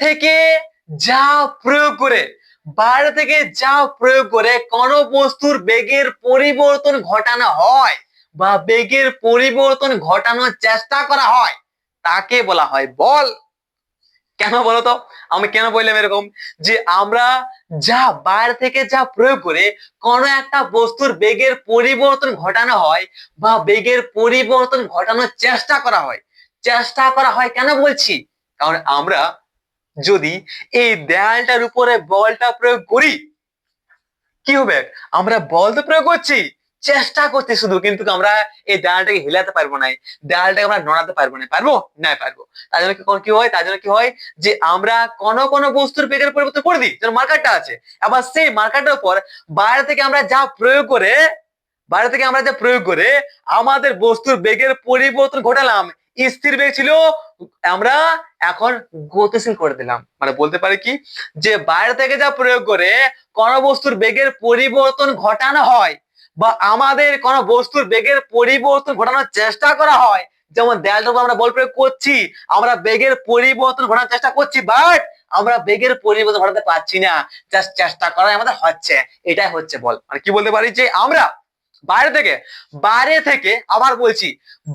থেকে যা প্রয়োগ করে, বাইরে থেকে যা প্রয়োগ করে কোন বস্তুর বেগের পরিবর্তন ঘটানো হয় বা বেগের পরিবর্তন ঘটানোর চেষ্টা করা হয়, তাকে বলা হয় বল। কেন বলতো, আমি কেন বললাম এরকম, যে আমরা যা বাইরে থেকে যা প্রয়োগ করে কোন একটা বস্তুর বেগের পরিবর্তন ঘটানো হয় বা বেগের পরিবর্তন ঘটানোর চেষ্টা করা হয় কেন বলছি, কারণ আমরা যদি এই দেয়ালটার উপরে বলটা প্রয়োগ করি, কি হবে? আমরা বল তো প্রয়োগ করছি, চেষ্টা করছি শুধু, কিন্তু আমরা এই দেয়ালটাকে হিলাতে পারবো না, দেয়ালটাকে আমরা নড়াতে পারবো না, পারবো না, পারবো। তার জন্য কি হয়, তার জন্য কি হয়, যে আমরা কোন বস্তুর বেগের পরিবর্তন করে দিই, যেমন মার্কারটা আছে, আবার সেই মার্কারটার উপর বাইরে থেকে আমরা যা প্রয়োগ করে, আমাদের বস্তুর বেগের পরিবর্তন ঘটালাম। স্থির বেগ ছিল, আমরা এখন গতিশীল করে দিলাম। মানে বলতে পারি কি, যে বাইরে থেকে যা প্রয়োগ করে কোন বস্তুর বেগের পরিবর্তন ঘটানো হয় বা আমাদের কোন বস্তুর বেগের পরিবর্তন ঘটানোর চেষ্টা করা হয়, যেমন দেয়ালটার উপর আমরা বল প্রয়োগ করছি, আমরা বেগের পরিবর্তন ঘটানোর চেষ্টা করছি, বাট আমরা বেগের পরিবর্তন ঘটাতে পারছি না, জাস্ট চেষ্টা করাই আমাদের হচ্ছে, এটাই হচ্ছে বল। মানে কি বলতে পারি, যে আমরা বাইরে থেকে আবার বলছি,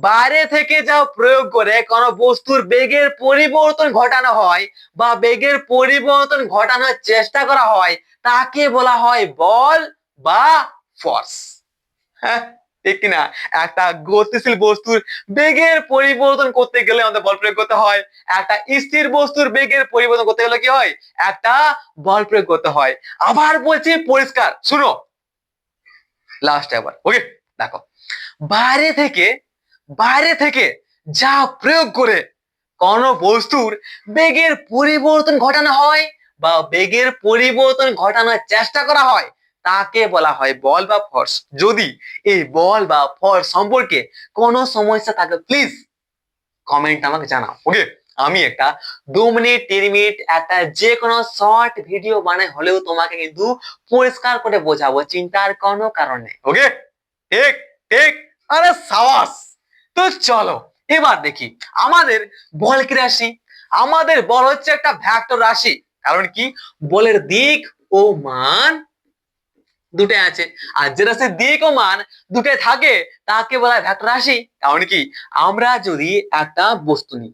বাইরে থেকে যা প্রয়োগ করে কোন বস্তুর বেগের পরিবর্তন ঘটানো হয় বা বেগের পরিবর্তন ঘটানোর চেষ্টা করা হয়, তাকে বলা হয় বল বা ফোর্স। হ্যাঁ, ঠিক কিনা? একটা গতিশীল বস্তুর বেগের পরিবর্তন করতে গেলে আমাদের বল প্রয়োগ করতে হয়, একটা স্থির বস্তুর বেগের পরিবর্তন করতে গেলে কি হয়, একটা বল প্রয়োগ করতে হয়। আবার বলছি, পরিষ্কার শুনো, লাস্ট একবার, ওকে? দেখো, বাইরে থেকে যা প্রয়োগ করে কোন বস্তুর বেগের পরিবর্তন ঘটানো হয় বা বেগের পরিবর্তন ঘটানোর চেষ্টা করা হয়, তাকে বলা হয় বল বা ফোর্স। যদি এই বল বা ফোর্স সম্পর্কে কোনো সমস্যা থাকে, প্লিজ কমেন্ট আমাকে জানাও, ওকে? আমি একটা 2 মিনিট 3 মিনিট একটা যে কোনো শর্ট ভিডিও বানাই হলেও তোমাকে কিন্তু পরিষ্কার করে বোঝাবো, চিন্তার কোনো কারণ নেই, ওকে? ঠিক ঠিক, আরে সাবাস। তো চলো এবার দেখি আমাদের বল কি রাশি। আমাদের বল হচ্ছে একটা ভেক্টর রাশি, কারণ কি, বলের দিক ও মান দুটাই আছে। আর যে রাশির দিক ও মান দুটাই থাকে তাকে বলা হয় ভেক্টর রাশি। কারণ কি, আমরা যদি একটা বস্তু নিই,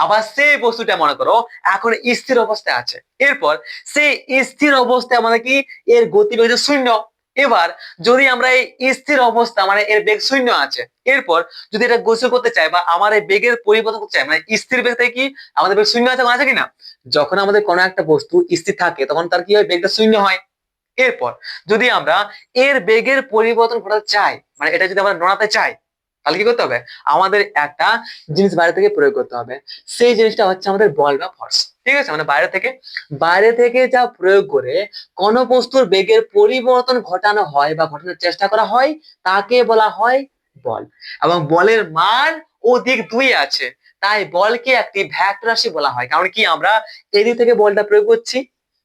আবার সেই বস্তুটা মনে করো এখন স্থির অবস্থায় আছে, এরপর সেই স্থির অবস্থায় মানে কি এর গতিবেগ হচ্ছে শূন্য। এবার যদি আমরা এই স্থির অবস্থা মানে এর বেগ শূন্য আছে, এরপর যদি এটা গোচর করতে চাই বা আমার এই বেগের পরিবর্তন করতে চাই, মানে স্থির বেগ থেকে কি আমাদের বেগ শূন্য আছে, মনে আছে কিনা? যখন আমাদের কোনো একটা বস্তু স্থির থাকে তখন তার কি হয়, বেগটা শূন্য হয়। এরপর যদি আমরা এর বেগের পরিবর্তন ঘটাতে চাই, মানে এটা যদি আমরা নড়াতে চাই, তাহলে কি করতে হবে, আমাদের একটা জিনিস বাইরে থেকে প্রয়োগ করতে হবে। সেই জিনিসটা হচ্ছে আমাদের বল বা ফোর্স। ঠিক আছে, মানে বাইরে থেকে যা প্রয়োগ করে কোন বস্তুর বেগের পরিবর্তন ঘটানো হয় বা ঘটানোর চেষ্টা করা হয় তাকে বলা হয় বল। এবং বলের মান ও দিক দুই আছে, তাই বলকে একটি ভেক্টর রাশি বলা হয়। কারণ কি, আমরা এদিক থেকে বলটা প্রয়োগ করছি,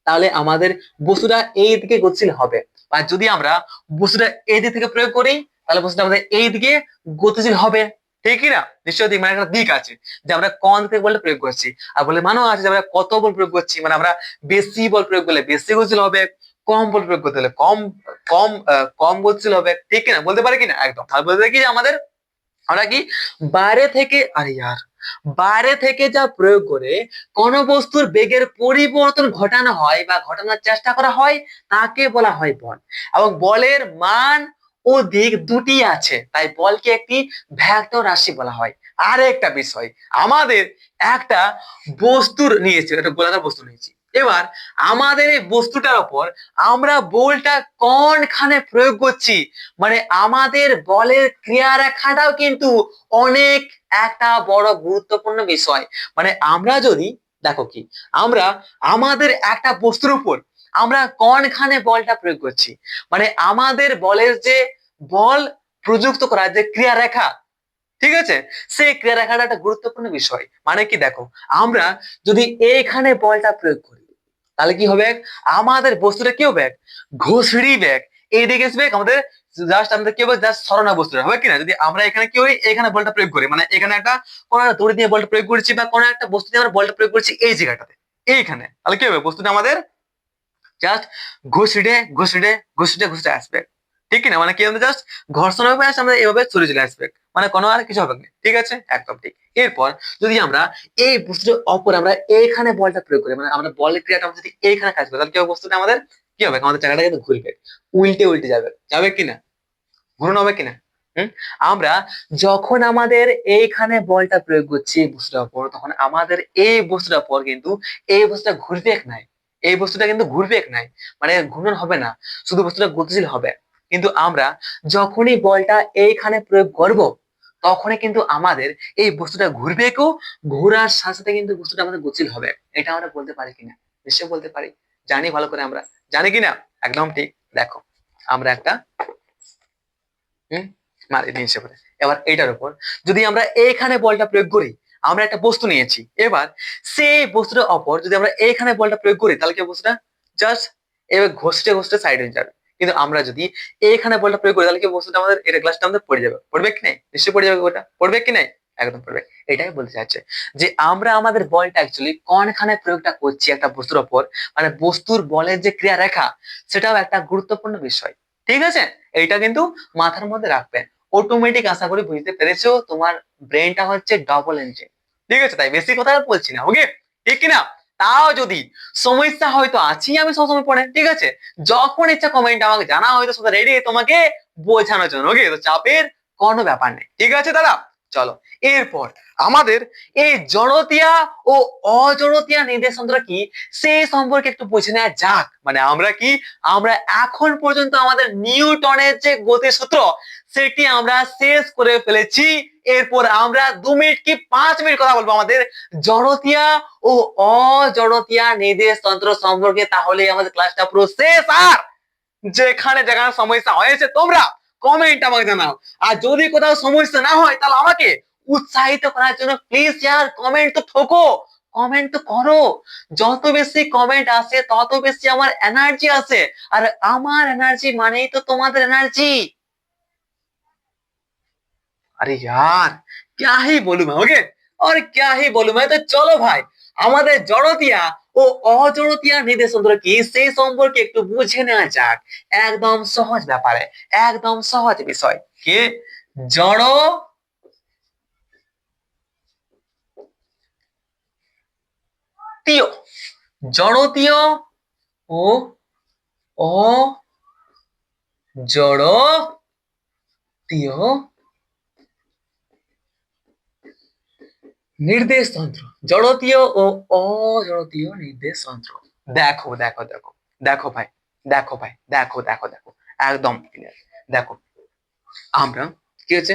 তাহলে আমাদের বস্তুটা এই দিকে গতিশীল হবে। আর যদি আমরা বস্তুটা এই দিক থেকে প্রয়োগ করি তাহলে বস্তুটা আমাদের এই দিকে গতিশীল হবে। ঠিক কি না? নিশ্চয়ই দিক মানে একটা দিক আছে যে আমরা কোন দিকে বলটা প্রয়োগ করছি, আর বলে মানও আছে যে আমরা কত বল প্রয়োগ করছি, মানে আমরা বেশি বল প্রয়োগ করলে বেশি গতিশীল হবে, কম বল প্রয়োগ করতে হলে কম কম কম গতিশীল হবে। ঠিক কিনা, বলতে পারি কিনা? একদম। তাহলে বলতে পারি কি যে আমাদের আমরা কি বাইরে থেকে, আরে ইয়ার, বাইরে থেকে যা প্রয়োগ করে কোন বস্তুর বেগের পরিবর্তন ঘটানো হয় বা ঘটানোর চেষ্টা করা হয় তাকে বলা হয় বল। এবং বলের মান ও দিক দুটি আছে, তাই বলকে একটি ভেক্টর রাশি বলা হয়। আর একটা বিষয়, আমাদের একটা বস্তুর নিয়েছি, একটা গোলাকার বস্তু নিয়েছি। এবার আমাদের এই বস্তুটার উপর আমরা বলটা কোনখানে প্রয়োগ করছি, মানে আমাদের বলের ক্রিয়া রেখাটাও কিন্তু অনেক একটা বড় গুরুত্বপূর্ণ বিষয়। মানে আমরা যদি দেখো কি, আমরা আমাদের একটা বস্তুর উপর আমরা কোনখানে বলটা প্রয়োগ করছি, মানে আমাদের বলের যে বল প্রযুক্ত করার যে ক্রিয়া রেখা, ঠিক আছে, সেই ক্রিয়া রেখাটা একটা গুরুত্বপূর্ণ বিষয়। মানে কি দেখো, আমরা যদি এইখানে বলটা প্রয়োগ করি তাহলে কি হবে, আমাদের বস্তুটা কি হবে, ঘুষড়ি ব্যাগ এইদিকে আসবে আমাদের, জাস্ট আমাদের কি হবে, জাস্ট সরানো বস্তুটা হবে কিনা। যদি আমরা এখানে কি করি, এখানে বলটা প্রয়োগ করি, মানে এখানে একটা কোনো একটা দড়ি দিয়ে বলটা প্রয়োগ করছি বা কোনো একটা বস্তু দিয়ে আমরা বলটা প্রয়োগ করছি এই জায়গাটাতে, এইখানে, তাহলে কি হবে, বস্তুটা আমাদের জাস্ট ঘুষড়ে ঘুষড়ে ঘুষড়ে ঘুষড়ে আসবে। ঠিক কিনা, মানে কি আমাদের জাস্ট ঘর্ষণ হবে, আমরা এভাবে চলে চলে আসবে, মানে কোনো আর কিছু হবে না। ঠিক আছে, একদম ঠিক। এরপর যদি আমরা এই বস্তুর অপর আমরা এইখানে বলটা প্রয়োগ করি, মানে আমরা বলের ক্রিয়াটা আমরা যদি এইখানে কাজ করি তাহলে কি হবে, বস্তুটা আমাদের কি হবে, আমাদের জায়গাটা কিন্তু ঘুরবে, উল্টে উল্টে যাবে, যাবে কিনা, ঘূর্ণন হবে কিনা। হম, আমরা যখন আমাদের এইখানে বলটা প্রয়োগ করছি এই বস্তুটার উপর, তখন আমাদের এই বস্তুটার উপর কিন্তু এই বস্তুটা ঘুরবে নাই, এই বস্তুটা কিন্তু ঘুরবে নাই, মানে ঘূর্ণন হবে না, শুধু বস্তুটা গতিশীল হবে। কিন্তু আমরা যখনই বলটা এইখানে প্রয়োগ করব তখনই কিন্তু আমাদের এই বস্তুটা ঘুরবে, কেউ ঘোরার সাথে সাথে কিন্তু বস্তুটা আমাদের গতিশীল হবে। এটা আমরা বলতে পারি কিনা? নিশ্চয়ই বলতে পারি, জানি ভালো করে, আমরা জানি কিনা। একদম ঠিক। দেখো, আমরা একটা হম মারি দিন হিসেবে, এবার এইটার উপর যদি আমরা এইখানে বলটা প্রয়োগ করি, আমরা একটা বস্তু নিয়েছি, এবার সেই বস্তুটার অপর যদি আমরা এইখানে বলটা প্রয়োগ করি তাহলে কি বস্তুটা জাস্ট এবার ঘষতে ঘষতে সাইড হয়ে যাবে। কিন্তু আমরা যদি এইখানে বলটা প্রয়োগ করি তাহলে কি বস্তুটা আমাদের এটা গ্লাসটা আমাদের পড়ে যাবে, পড়বে কি নাই? নিশ্চয়ই পড়ে যাবে, ওটা পড়বে কি নাই? একদম পড়বে। এটাই বলতে চাচ্ছে যে আমরা আমাদের বলটা অ্যাকচুয়ালি কোনখানে প্রয়োগটা করছি একটা বস্তুর ওপর, মানে বস্তুর বলের যে ক্রিয়া রেখা সেটাও একটা গুরুত্বপূর্ণ বিষয়। ঠিক আছে, এইটা কিন্তু মাথার মধ্যে রাখবেন। অটোমেটিক আশা করি বুঝতে পেরেছো, তোমার ব্রেনটা হচ্ছে ডবল ইঞ্জিন। ঠিক আছে, তাই বেশি কথা আর বলছি না। ওকে, ঠিক কিনা? তাও যদি সমস্যা হয়তো আছি আমি সবসময় পড়ে, ঠিক আছে, যখন ইচ্ছা কমেন্ট আমাকে জানা, হয়তো সেটা রেডি তোমাকে বোঝানোর জন্য। ওকে, তো চাপের কোনো ব্যাপার নেই। ঠিক আছে দাদা, চলো এরপর আমাদের এই জড়তিয়া ও অজড়তিয়া নির্দেশান্তর কি সেই সম্পর্কে একটু বুঝে নেওয়া যাক। মানে আমরা কি, আমরা এখন পর্যন্ত আমাদের নিউটনের যে গতিসূত্র সেটি আমরা শেষ করে ফেলেছি। এরপর আমরা 2 মিনিট কি 5 মিনিট কথা বলবো আমাদের জড়তিয়া ও অজড়তিয়া নির্দেশান্তর সম্পর্কে, তাহলে আমাদের ক্লাসটা পুরো শেষ। আর যেখানে যেখানে সমস্যা হয়েছে তোমরা কমেন্ট আমাকে জানাও, আর যদি কোথাও সমস্যা না হয় তাহলে আমাকে উৎসাহিত করার জন্য প্লিজ यार কমেন্ট তো ঠোকো, কমেন্ট তো করো। যত বেশি কমেন্ট আসে তত বেশি আমার এনার্জি আসে, আর আমার এনার্জি মানেই তো তোমাদের एनर्जी। अरे यार क्या ही बोलूं मैं। ओके, और क्या ही बोलूं मैं, तो चलो भाई আমাদের জড়তিয়া ও অজড়তিয়া নির্দেশান্তর কি সেই সম্পর্কে একটু বুঝে নেওয়া যাক। একদম সহজ ব্যাপারে, একদম সহজ বিষয় কি জড়তীয়, জড়তীয় ও অজড়তীয় নির্দেশতন্ত্র, জড়তীয় ও অজড়তীয় নির্দেশতন্ত্র। দেখো দেখো দেখো দেখো ভাই, দেখো ভাই, দেখো দেখো দেখো, একদম ক্লিয়ার। দেখো আমরা কি হচ্ছে,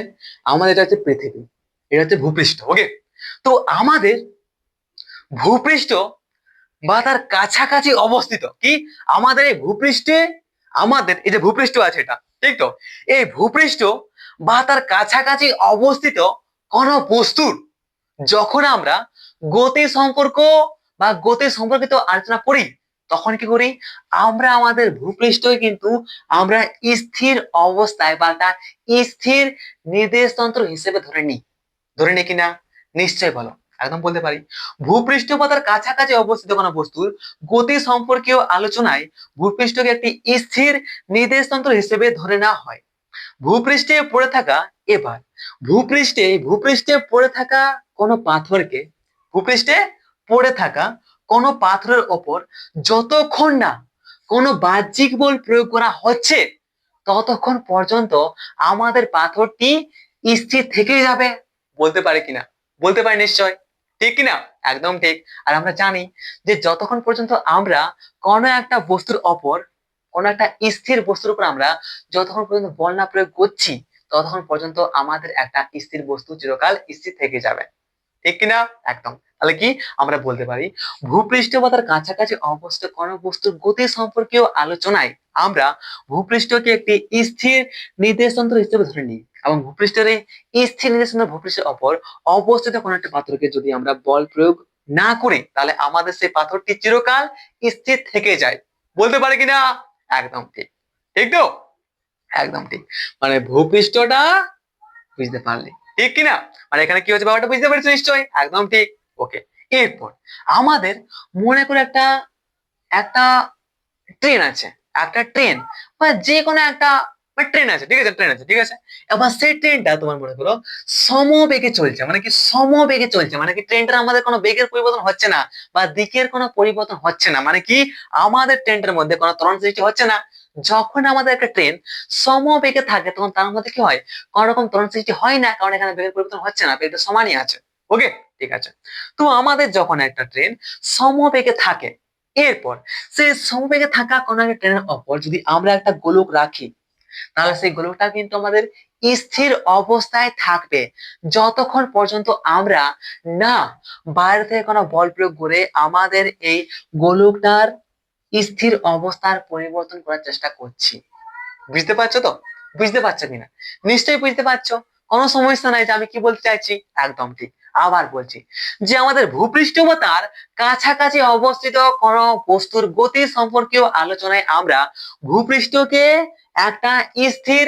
আমাদের এটা হচ্ছে পৃথিবী, এটা হচ্ছে ভূপৃষ্ঠ। ওকে, তো আমাদের ভূপৃষ্ঠ বা তার কাছাকাছি অবস্থিত কি, আমাদের এই ভূপৃষ্ঠে, আমাদের এই যে ভূপৃষ্ঠ আছে এটা, ঠিক তো, এই ভূপৃষ্ঠ বা তার কাছাকাছি অবস্থিত কোন বস্তুর যখন আমরা গতি সম্পর্ক বা গতি সম্পর্কিত আলোচনা করি, তখন কি করি আমরা আমাদের ভূপৃষ্ঠকে কিন্তু আমরা স্থির অবস্থায় বা তার স্থির নির্দেশতন্ত্র হিসেবে ধরে নিই। ধরে নিই কিনা? নিশ্চয় বলো। একদম বলতে পারি। ভূপৃষ্ঠ বা তার কাছাকাছি অবস্থিত কোনো বস্তুর গতি সম্পর্কীয় আলোচনায় ভূপৃষ্ঠকে একটি স্থির নির্দেশতন্ত্র হিসেবে ধরে নেওয়া হয়। ভূপৃষ্ঠে পড়ে থাকা, এবার ভূপৃষ্ঠে পড়ে থাকা কোনো পাথরকে, ভূপৃষ্ঠে পড়ে থাকা কোনো পাথরের ওপর যতক্ষণ না কোনো বাহ্যিক বল প্রয়োগ করা হচ্ছে, ততক্ষণ পর্যন্ত আমাদের পাথরটি স্থির থেকেই যাবে। বলতে পারে কিনা? বলতে পারি নিশ্চয়, ঠিক কিনা? একদম ঠিক। আর আমরা জানি যে যতক্ষণ পর্যন্ত আমরা কোনো একটা বস্তুর ওপর, কোনো একটা স্থির বস্তুর উপর আমরা যতক্ষণ পর্যন্ত বল না প্রয়োগ করছি, ততক্ষণ পর্যন্ত আমাদের একটা স্থির বস্তু চিরকাল স্থির থেকে যাবে, ঠিক কিনা? একদম। তাহলে কি আমরা বলতে পারি, ভূপৃষ্ঠ বা তার কাছাকাছি অবস্থিত কোনো বস্তুর গতি সম্পর্কীয় আলোচনায় আমরা ভূপৃষ্ঠকে একটি স্থির নির্দেশতন্ত্র হিসেবে ধরে নিই, এবং ভূপৃষ্ঠের এই স্থির নির্দেশতন্ত্র ভূপৃষ্ঠের ওপর অবস্থিত কোনো একটা পাথরকে যদি আমরা বল প্রয়োগ না করি, তাহলে আমাদের সেই পাথরটি চিরকাল স্থির থেকে যায়। বলতে পারে কিনা? একদম ঠিক। ঠিক তো? একদম ঠিক। মানে ভূপৃষ্ঠটা বুঝতে পারলে, ঠিক কিনা? মানে এখানে কি হচ্ছে ব্যাপারটা বুঝতে পেরেছো নিশ্চয়ই? একদম ঠিক। ওকে, এরপর আমাদের মনে করে একটা একটা ট্রেন আছে, একটা ট্রেন বা যে কোনো একটা ট্রেন আছে, ঠিক আছে, ট্রেন আছে, ঠিক আছে। এবার সেই ট্রেনটা তোমার মনে করো সমবেগে চলছে, মানে কি সমবেগে চলছে, মানে কি ট্রেনটার আমাদের কোনো বেগের পরিবর্তন হচ্ছে না বা দিকের কোনো পরিবর্তন হচ্ছে না, মানে কি আমাদের ট্রেনটার মধ্যে কোনো ত্বরণ সৃষ্টি হচ্ছে না। যখন আমাদের একটা ট্রেন সমবেগে থাকে, তখন তার মধ্যে কি হয়, কোনো রকম ত্বরণ সৃষ্টি হয় না, কারণ এখানে বেগের পরিবর্তন হচ্ছে না, বেগটা সমানই আছে। ওকে, ঠিক আছে। তো আমাদের যখন একটা ট্রেন সমবেগে থাকে, এরপর সেই সমবেগে থাকা কোনো একটা ট্রেনের ওপর যদি আমরা একটা গোলক রাখি, তাহলে সেই গোলকটা কিন্তু আমাদের স্থির অবস্থায় থাকবে যতক্ষণ পর্যন্ত আমরা না বাইরে থেকে কোনো বল প্রয়োগ করে আমাদের এই গোলকটার স্থির অবস্থার পরিবর্তন করার চেষ্টা করছি। বুঝতে পারছো তো? বুঝতে পারছো কিনা? নিশ্চয়ই বুঝতে পারছো। কোনো সমস্যা নাই যে আমি কি বলতে চাইছি। একদম ঠিক। আবার বলছি যে আমাদের ভূপৃষ্ঠ বা তার কাছাকাছি অবস্থিত কোনো বস্তুর গতি সম্পর্কীয় আলোচনায় আমরা ভূপৃষ্ঠকে একটা স্থির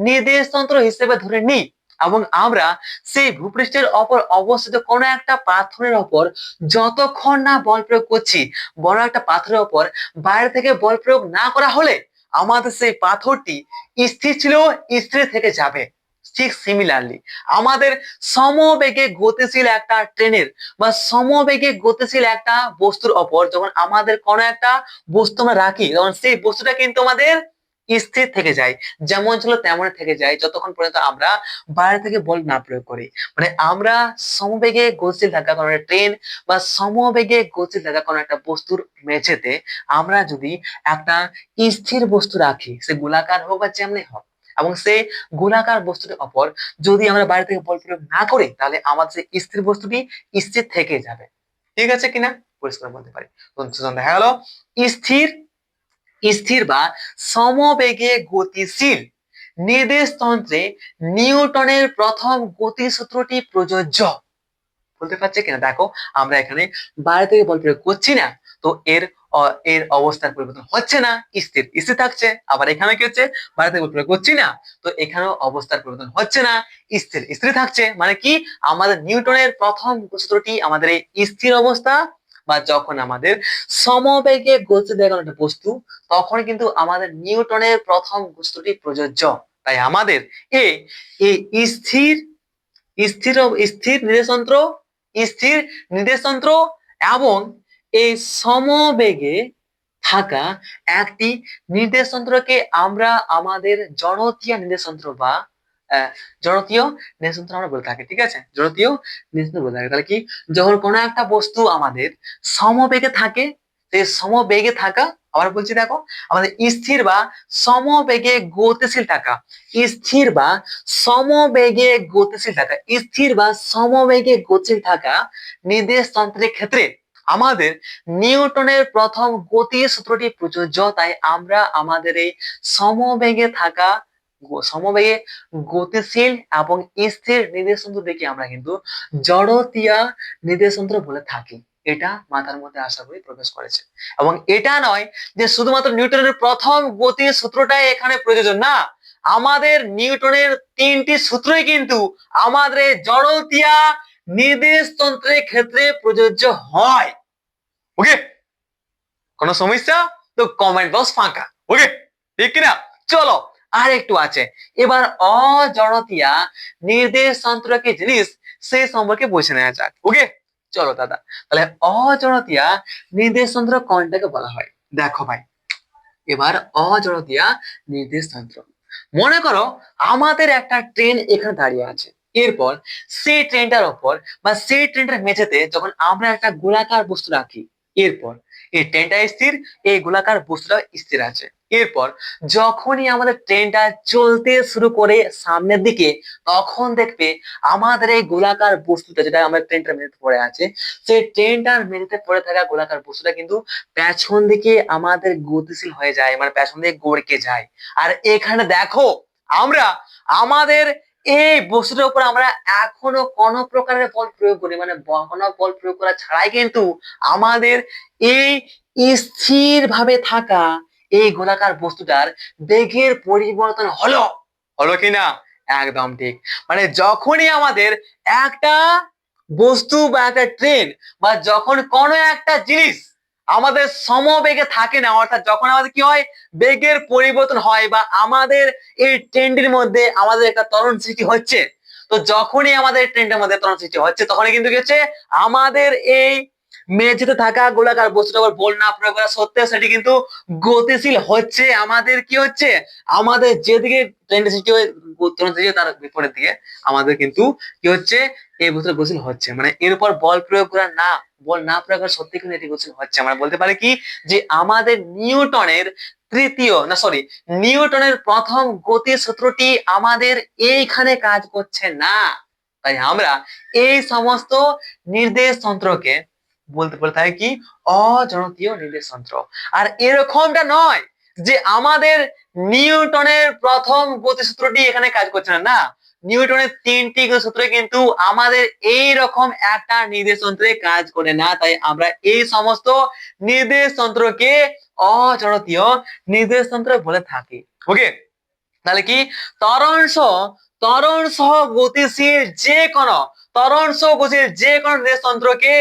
নির্দেশতন্ত্র হিসেবে ধরে নিই, এবং আমরা সেই ভূপৃষ্ঠের ওপর অবস্থিত কোনো একটা পাথরের ওপর যতক্ষণ না বল প্রয়োগ করছি, বড় একটা পাথরের ওপর বাইরে থেকে বল প্রয়োগ না করা হলে আমাদের সেই পাথরটি স্থির ছিল, স্থির থেকে যাবে। ঠিক সিমিলারলি আমাদের সমবেগে গতিশীল একটা ট্রেনের বা সমবেগে গতিশীল একটা বস্তুর ওপর যখন আমাদের কোনো একটা বস্তু আমরা রাখি, তখন সেই বস্তুটা কিন্তু আমাদের স্থির থেকে যায়, যেমন ছিল তেমনই থেকে যায় যতক্ষণ পর্যন্ত আমরা বাইরে থেকে বল না প্রয়োগ করি। মানে আমরা সমবেগে গতিশীল থাকা কোনো একটা ট্রেন বা সমবেগে গতিশীল থাকা কোনো একটা বস্তুর মেঝেতে আমরা যদি একটা স্থির বস্তু রাখি, সে গোলাকার হোক বা যেমনি হোক, এবং সেই গোলাকার বস্তুটির ওপর যদি আমরা বাইরে থেকে বল প্রয়োগ না করি, তাহলে আমাদের সেই স্থির বস্তুটি স্থির থেকে যাবে। ঠিক আছে কিনা? পরিষ্কার বলতে পারি। তো দেখা গেল স্থির, স্থির বা সমবেগে গতিশীল নির্দেশতন্ত্রে নিউটনের প্রথম গতিসূত্রটি প্রযোজ্য। বলতে পারছে কিনা? দেখো আমরা এখানে বাইরে থেকে বল প্রয়োগ করছি না, তো এর এর অবস্থার পরিবর্তন হচ্ছে না, স্থির স্থির থাকছে। আবার এখানে কি হচ্ছে, বাইরে থেকে বল প্রয়োগ করছি না, তো এখানেও অবস্থার পরিবর্তন হচ্ছে না, স্থির স্থির থাকছে। মানে কি আমাদের নিউটনের প্রথম সূত্রটি আমাদের এই স্থির অবস্থা বা যখন আমাদের সমবেগে গতি দেয় কোনো একটা বস্তু, তখন কিন্তু আমাদের নিউটনের প্রথম সূত্রটি প্রযোজ্য। তাই আমাদের এই এই স্থির স্থির স্থির নির্দেশযন্ত্র, স্থির নির্দেশযন্ত্র এবং এই সমবেগে থাকা একটি নির্দেশযন্ত্রকে আমরা আমাদের জড়তীয় নির্দেশযন্ত্র বা জড়তীয় নির্দেশযন্ত্র আমরা বলে থাকি। ঠিক আছে, জড়তীয় নির্দেশযন্ত্র বলে থাকি। তাহলে কি, যখন কোনো একটা বস্তু আমাদের সমবেগে থাকে, সেই সমবেগে থাকা, আবার বলছি দেখো, আমাদের স্থির বা সমবেগে গতিশীল থাকা, স্থির বা সমবেগে গতিশীল থাকা, স্থির বা সমবেগে গতিশীল থাকা নির্দেশযন্ত্রের ক্ষেত্রে আমাদের নিউটনের প্রথম গতির সূত্রটি প্রযোজ্য। তাই আমরা আমাদের এই সমবেগে থাকা, সমবেগে গতিশীল এবং স্থির নির্দেশযন্ত্র দেখে আমরা কিন্তু জড়তীয় নির্দেশযন্ত্র বলে থাকি। এটা মাথার মধ্যে আশা করি প্রবেশ করেছে। এবং এটা নয় যে শুধুমাত্র নিউটনের প্রথম গতির সূত্রটাই এখানে প্রযোজ্য, না, আমাদের নিউটনের তিনটি সূত্রই কিন্তু আমাদের জড়তীয় নির্দেশযন্ত্রের ক্ষেত্রে প্রযোজ্য হয়। ওকে, কোনো সমস্যা? তো কমেন্ট বক্স ফাঁকা। ওকে, ঠিক কিনা? চলো আর একটু আছে, এবার অজড়তীয় নির্দেশযন্ত্র কি জিনিস সেই সম্পর্কে বুঝে নেওয়া যাক। ওকে, চলো দাদা, তাহলে অজড়তীয় নির্দেশযন্ত্র কোনটাকে বলা হয়? দেখো ভাই, এবার অজড়তীয় নির্দেশযন্ত্র, মনে করো আমাদের একটা ট্রেন এখানে দাঁড়িয়ে আছে, এরপর সেই ট্রেনটার ওপর বা সেই ট্রেনটার মেঝেতে যখন আমরা একটা গোলাকার বস্তু রাখি, এরপর এই ট্রেনটা স্থির, এই গোলাকার বস্তুটা স্থির আছে, এরপর যখনই আমাদের ট্রেনটা চলতে শুরু করে সামনের দিকে, তখন দেখবে আমাদের এই গোলাকার বস্তুটা, যেটা আমাদের ট্রেনটার মেঝেতে পড়ে আছে, সেই ট্রেনটার মেঝেতে পড়ে থাকা গোলাকার বস্তুটা কিন্তু পেছন দিকে আমাদের গতিশীল হয়ে যায়, মানে পেছন দিকে গড়কে যায়। আর এখানে দেখো, আমরা আমাদের এই বস্তুটার উপর আমরা এখনো কোন প্রকারের বল প্রয়োগ করি, মানে কোনো বল প্রয়োগ করা ছাড়াই কিন্তু আমাদের এই স্থির ভাবে থাকা এই গোলাকার বস্তুটার বেগের পরিবর্তন হলো, হলো কিনা? একদম ঠিক। মানে যখনই আমাদের একটা বস্তু বা একটা ট্রেন বা যখন কোনো একটা জিনিস আমাদের সমবেগে থাকে না, অর্থাৎ যখন আমাদের কি হয়, বেগের পরিবর্তন হয় বা আমাদের এই ট্রেনটির মধ্যে আমাদের একটা ত্বরণ সৃষ্টি হচ্ছে, তো যখনই আমাদের ট্রেনটার মধ্যে ত্বরণ সৃষ্টি হচ্ছে, তখনই কিন্তু কি হচ্ছে, আমাদের এই মেঝেতে থাকা গোলাকার বস্তুটার উপর বল না প্রয়োগ করা সত্ত্বেও সেটি কিন্তু গতিশীল হচ্ছে। আমাদের কি হচ্ছে, আমাদের যেদিকে ট্রেনটা সৃষ্টি হয়ে ত্বরণ সৃষ্টি তার বিপরীত দিকে আমাদের কিন্তু কি হচ্ছে, এই বস্তুটা গতিশীল হচ্ছে। মানে এর উপর বল প্রয়োগ করা না, বল না প্রয়োগ করা সত্যি কিন্তু এটি গতিশীল হচ্ছে। আমরা বলতে পারি কি, যে আমাদের নিউটনের তৃতীয়, না সরি, নিউটনের প্রথম গতির সূত্রটি আমাদের এইখানে কাজ করছে না। তাই আমরা এই সমস্ত নির্দেশযন্ত্রকে বলতে বলে থাকি কি, অজড়তীয় নির্দেশযন্ত্র। আর এরকমটা নয় যে আমাদের নিউটনের প্রথম গতিসূত্রটি এখানে কাজ করছে না, না, নিউটনের তিনটি সূত্র কিন্তু আমাদের এই রকম একটা নির্দেশযন্ত্রে কাজ করে না। তাই আমরা এই সমস্ত নির্দেশযন্ত্রকে অজড়তীয় নির্দেশযন্ত্র বলে থাকি। ওকে, তাহলে কি, ত্বরণ সহ গতিশীল যে কোনো নির্দেশযন্ত্রকে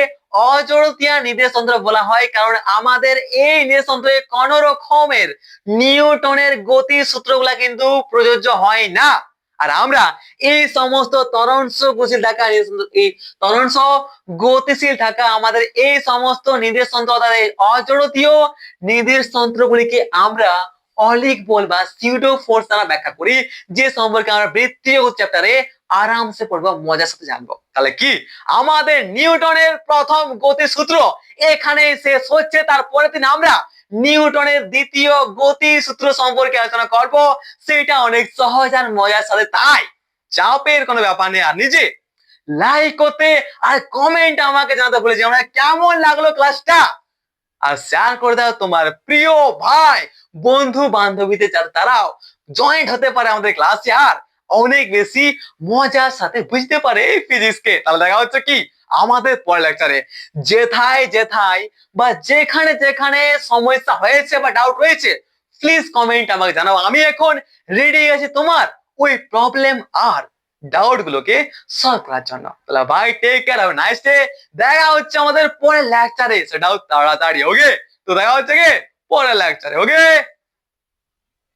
অজড়তীয় নির্দেশযন্ত্র বলা হয়, কারণ আমাদের এই নির্দেশযন্ত্রে কোন রকমের নিউটনের গতির সূত্রগুলা কিন্তু প্রযোজ্য হয় না। আর আমরা এই সমস্ত ত্বরণ সহ গতিশীল থাকা আমাদের এই সমস্ত নির্দেশযন্ত্র, অর্থাৎ অজড়তীয় নির্দেশযন্ত্রগুলিকে আমরা অলিক বল বা সিউডো ফোর্স দ্বারা ব্যাখ্যা করি, যে সম্পর্কে আমরা বৃত্তীয় চ্যাপ্টারে আরামসে পড়বো, মজার সাথে জানবো। তাহলে কি, আমাদের নিউটনের প্রথম গতির সূত্র এখানে শেষ হচ্ছে। তারপরের দিন আমরা নিউটনের দ্বিতীয় গতির সূত্র সম্পর্কে আলোচনা করব, সেটা অনেক সহজ আর মজার সাথে। তাই চাপের কোনো ব্যাপার নেই। আর নিজে লাইক করতে আর কমেন্ট আমাকে জানাতে ভুলে যে আমরা কেমন লাগলো ক্লাসটা, আর শেয়ার করে দাও তোমার প্রিয় ভাই বন্ধু বান্ধবীদের, যাতে তারাও জয়েন্ট হতে পারে আমাদের ক্লাসে আর অনেক বেশি মজার সাথে বুঝতে পারে এই ফিজিক্সকে। তাহলে দেখা হচ্ছে কি আমাদের পরের লেকচারে। যেথায় বা যেখানে যেখানে সমস্যা হয়েছে বা ডাউট হয়েছে, প্লিজ কমেন্ট আমাকে জানাও। আমি এখন রেডি আছি তোমার ওই প্রবলেম আর ডাউট গুলোকে সলভ করার জন্য। তাহলে ভাই take care, have nice day. দেখা হচ্ছে আমাদের পরের লেকচারে, সেটাও তাড়াতাড়ি। ওকে, তো দেখা হচ্ছে কি পরের লেকচারে। ওকে।